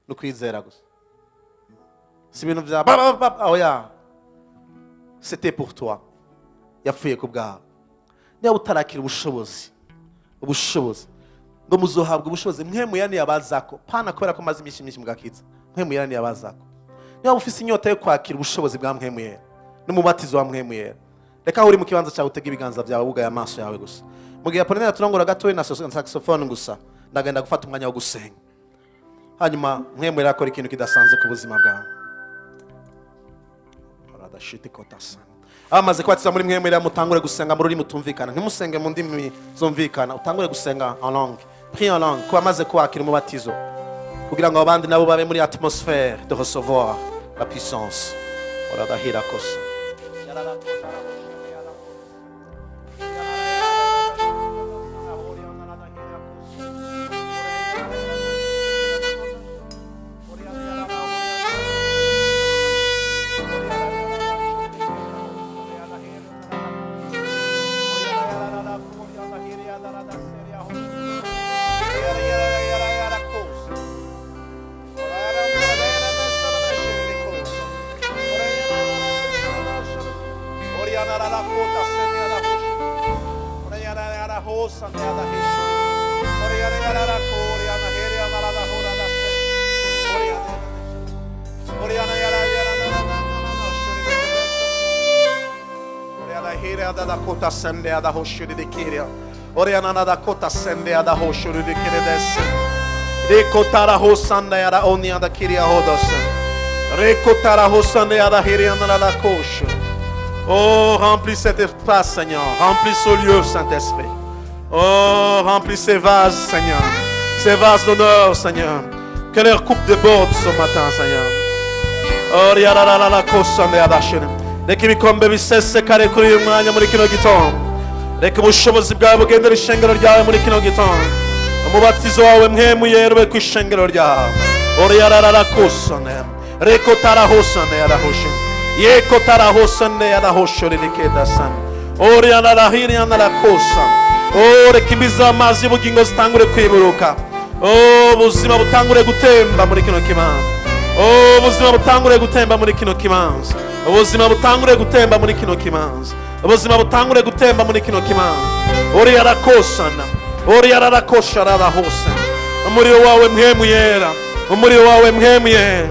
No kwizera gusa. Si ibintu bya oya. C'était pour toi. Yapfuye ku bwawe. Niba utarakira ubushobozi ngo muzohabwa ubushobozi. Mpwemu Yera yabazako pana kubera ko maze imishimishimo gakiza. Mpwemu Yera yabazako. Niba ufise inyota yo kwakira ubushobozi bwa Mpwemu Yera n'umubatizo wa Mpwemu Yera, reka uri mu kibanza cyawe utega ibiganza byawe ugaye amaso yawe gusa. Mugihe Apolinere turongora gatoye na saxophone gusa ndagenda gufata umwanya wo gusenga. Hanyuma Mpwemu Yera akora ikintu kidasanzwe ku buzima bwawe. Amaze kubatizwa muri Mpwemu Yera mutangure gusenga mu rurimi mutumvikana. Ntimusenge mu ndimi zumvikana, utangure gusenga en langue. Prie en langue. Ko amaze kwakira umubatizo. Kugira ngo abandi nabo babe muri atmosphère de recevoir la puissance. Oradahira kosa. Sende ad ahoshuri de kiria. Oriana da kota sende ad ahoshuri de kiredes. Rekotara hosanda ada onia da kiria hodos. Rekotara hosanda ada hiriana da kosh. Oh, remplis cet espace, Seigneur. Remplis ce lieu, Saint-Esprit. Oh, remplis ces vases, Seigneur. Ces vases d'honneur, Seigneur. Que leur coupe déborde ce matin, Seigneur. Oriana la kosanda ada shene. Reka ibikombe biseseka kuri uyu mwanya muri kino gitondo. Reka ubushobozi bwawe bugendera ishengero ryawe muri kino gitondo. Umubatizo wawe Mpwemu Yera ube ku ishengero ryawe. Oriyarara kusane. Reko tarahosane arahoshe. Yeko tarahosane arahoshe rikedasan. Oriyarara hiriyana kusa. Oh, reka imbizi amazi y'ubugingo zitangure kwiburuka. Oh, ubuzima butangure gutemba muri kino kibanza. Oh, ubuzima butangure gutemba muri kino kibanza. Ubuzima butangure gutemba muri kino kimanza. Ubuzima butangure gutemba muri kino kimanza. Ori yarakosana. Ori yarakosha rarahose. Umuriro wawe Mpwemu Yera. Umuriro wawe Mpwemu Yera.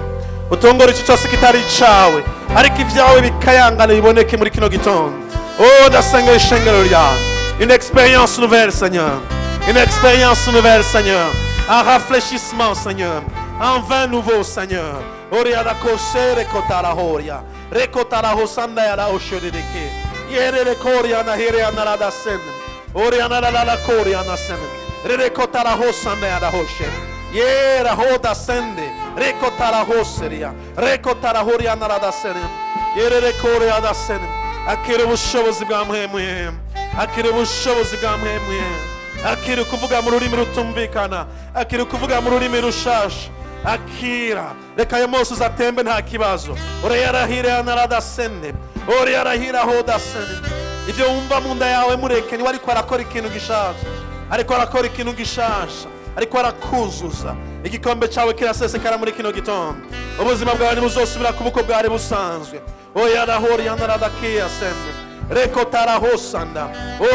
Utongora iki cyose kitari cawe. Ariko ivyawe bikayangana biboneke muri kino gitondo. Oh, dasenga ishengero ryawe. Une expérience nouvelle, Seigneur. Une expérience nouvelle, Seigneur. Un rafraîchissement, Seigneur. Un vin nouveau, Seigneur. Ori yarakoshe rekotara horia. Rekotara hosanda yara oshodeke. Yere rekoria na here anarada sen. Ori anarada la koria na sen. Rekotara hosanda yara hoshe. Yera hoda sende. Rekotara hoseria. Rekotara horia anarada sen. Yere rekoria da sen. Akire ubushobozi bwa Mpwemu Yera. Akire ubushobozi bwa Mpwemu Yera. Akire kuvuga mu rurimi rutumvikana. Akire kuvuga mu rurimi rushasha. Akira reka ayo mose uzatembe nta kibazo. Urayarahira anarada sende. Urayarahira hoda sende. Ivyo wumva mu nda yawe mureke niwe ariko arakora ikintu gishasha. Ariko arakora ikintu gishasha. Ariko arakuzuza. Igikombe cyawe kirasesekara muri kino gitondo. Ubuzima bwawe ntibuzosubira kubuko bwari busanzwe. Oyarahori anarada kia sende. Rekotara hosanda.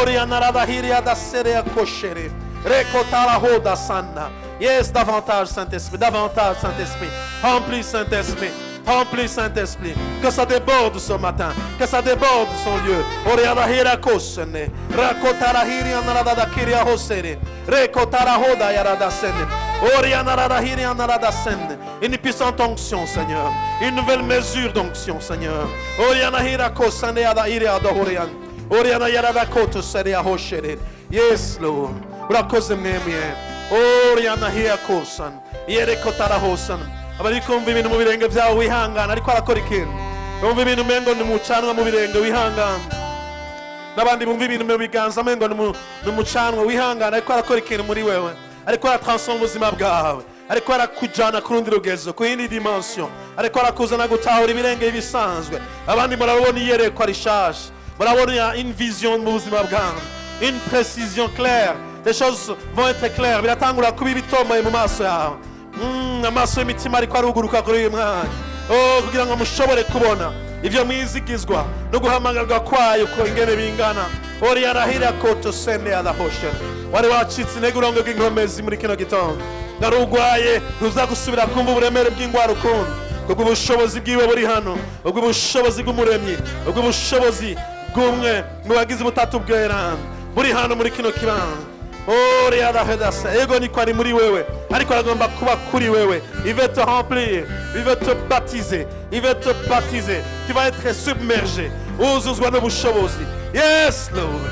Ori anarada hiri adasere akoshere. Rekotara hoda sanda. Yes, davantage Saint-Esprit, davantage Saint-Esprit. Remplis Saint-Esprit, remplis Saint-Esprit. Que ça déborde ce matin, que ça déborde son lieu. Oriarahira kosene, rakotarahiri anarada kiria hosere, rekotarahoda yarada sene, orianarahiri anarada sene. Une puissante onction, Seigneur. Une nouvelle mesure d'onction, Seigneur. Orianahira kosene adahiri adahorian. Orianayarada koto seria hosere. Yes, Lord. Urakoze Mpwemu. Oriana hiya kosan. Yere kotara hosan. Abari kumva ibintu mu birenge byawe wihangana ariko arakora ikintu. Bumva ibintu mengo ni mucanwa mu birenge wihangana. Nabandi bumva ibintu mu biganza mengo ni mucanwa wihangana ariko arakora ikintu muri wewe. Ariko aratransforma ubuzima bwawe. Ariko arakujana ku rundi rugezo, ku yindi dimension. Ariko arakuzana gutahura ibirenge bisanzwe. Abandi murabona iyerekwa rishasha. Murabona une vision mu buzima bwawe. Une précision claire. Les choses vont être claires. Biratangura kuba ibitomboye mu maso yawe. Amaso y'imitima ariko aruguruka kuri uyu mwanya. Oh, kugira ngo mushobore kubona ivyo mwizigizwa no guhamagarwa kwayo ko ingene bingana. Ori yarahira koto sende adahoshe. Wari wacitse intege urongo bw'inkomezi muri kino gitondo. Narugwaye ntuza gusubira kumva uburemere bw'ingwara ukundi. Kubwo ubushobozi bwiwe buri hano. Ubwo ubushobozi bw'umuremyi. Ubwo ubushobozi bw'umwe mu bagize ubutatu bw'Erana. Buri hano muri kino kibanza. Oh, ego niko ari muri wewe, ariko aragomba kuba kuri wewe. Il veut te remplir, il veut te baptiser, il veut te baptiser. Tu vas être submergé. Uzuzwa n'ubushobozi. Yes, Lord.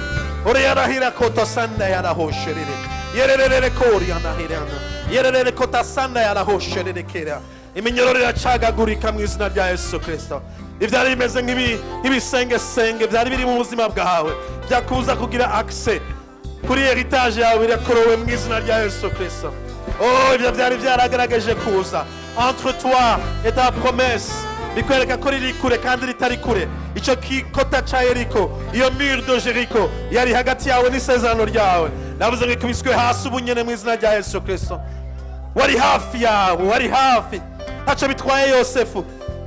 Ore yarahira kota sanda yarahosherere. Yererere kori yanahirana. Yererere kota sanda yarahosherere kera. Iminyororo iracagagurika mu izina rya Yesu Kristo. Ivyari bimeze nk'ibisengesenge byari biri mu buzima bwawe, byakubuza kugira accès kuri heritage yawe irakorowe mu izina rya Yesu Kristo. Oh, ibyo byari byaragaragaje kuza entre toi et ta promesse, bikwereka ko riri kure kandi ritari kure. Icyo kikota ca Yeriko, iyo mur de Jericho yari hagati yawe n'isezerano ryawe, navuze ngo ikubiswe hasi ubunyene mu izina rya Yesu Kristo. Wari hafi yawe, wari hafi. Ntacyo bitwaye Yosefu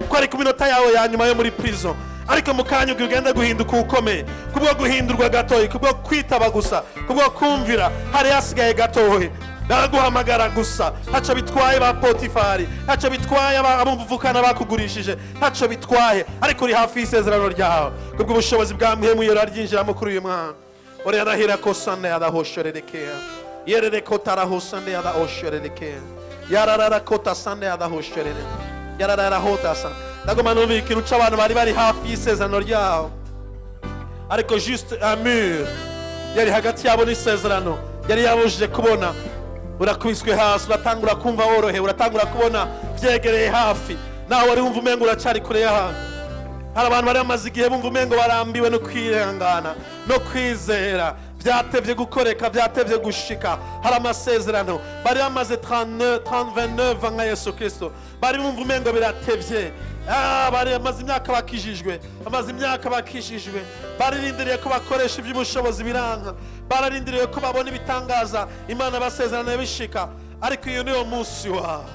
ko ari ku minota yawe ya nyuma yo muri prison, ariko mu kanya ugenda guhinduka ukomeye, kubwo guhindurwa gatoyi, kubwo kwitaba gusa, kubwo kumvira hari hasigaye gatoyi. Baraguhamagara gusa, ntacyo bitwaye ba Potifari, ntacyo bitwaye abumvukana bakugurishije, ntacyo bitwaye, ariko uri hafi y'isezerano ryawe kubwo ubushobozi bwa Mpwemu Yera ryinjiramo kuri uyu mwana. Ore yarahira ko sande yadahoshererekea, yerere ko tarahosande yadahoshererekea, yararara ko tasande yadahosherere, yararara hotasa. Ndagoma numva ikintu cy'abantu bari hafi y'isezerano ryawe, ariko juste un mur yari hagati yabo n'isezerano yari yabujije kubona. Urakubiswe hasi, uratangura kumva worohe, uratangura kubona byegereye hafi, nawe wari wumva umengo uracari kure y'ahantu. Hari abantu bari bamaze igihe bumva umengo barambiwe no kwihangana no kwizera, byatevye gukoreka, byatevye gushika. Hari amasezerano bari bamaze 29 nka Yesu Kristo, bari bumva umengo biratevye. Bari bamaze imyaka bakijijwe, bararindiriye ko bakoresha iby'ubushobozi biranka, bararindiriye ko babona ibitangaza Imana basezerana bishika. Ariko uyu niwo munsi wawe,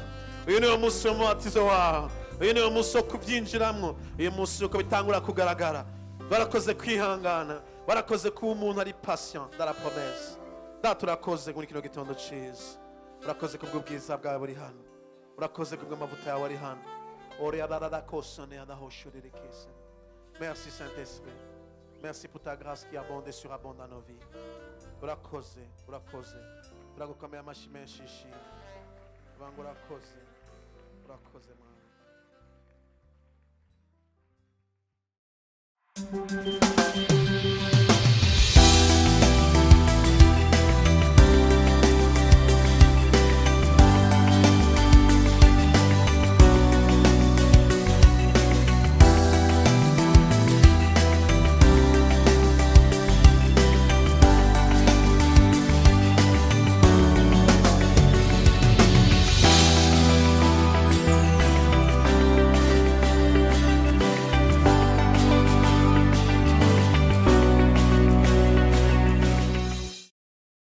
uyu niwo munsi w'umubatizo wawe, uyu niwo munsi wo kubyinjiramo, uyu munsi uko bitangura kugaragara. Barakoze kwihangana, barakoze kuba umuntu ari patient dans la promesse. Data urakoze muri kino gitondo cyiza, urakoze kubw'ubwiza bwawe buri hano, urakoze kubw'amavuta yawe ari hano. Merci Saint-Esprit. Merci pour ta grâce qui abonde et surabonde dans nos vies. Urakoze. Uragukomeye amashyi menshi y'ishimwe. Urakoze Mana.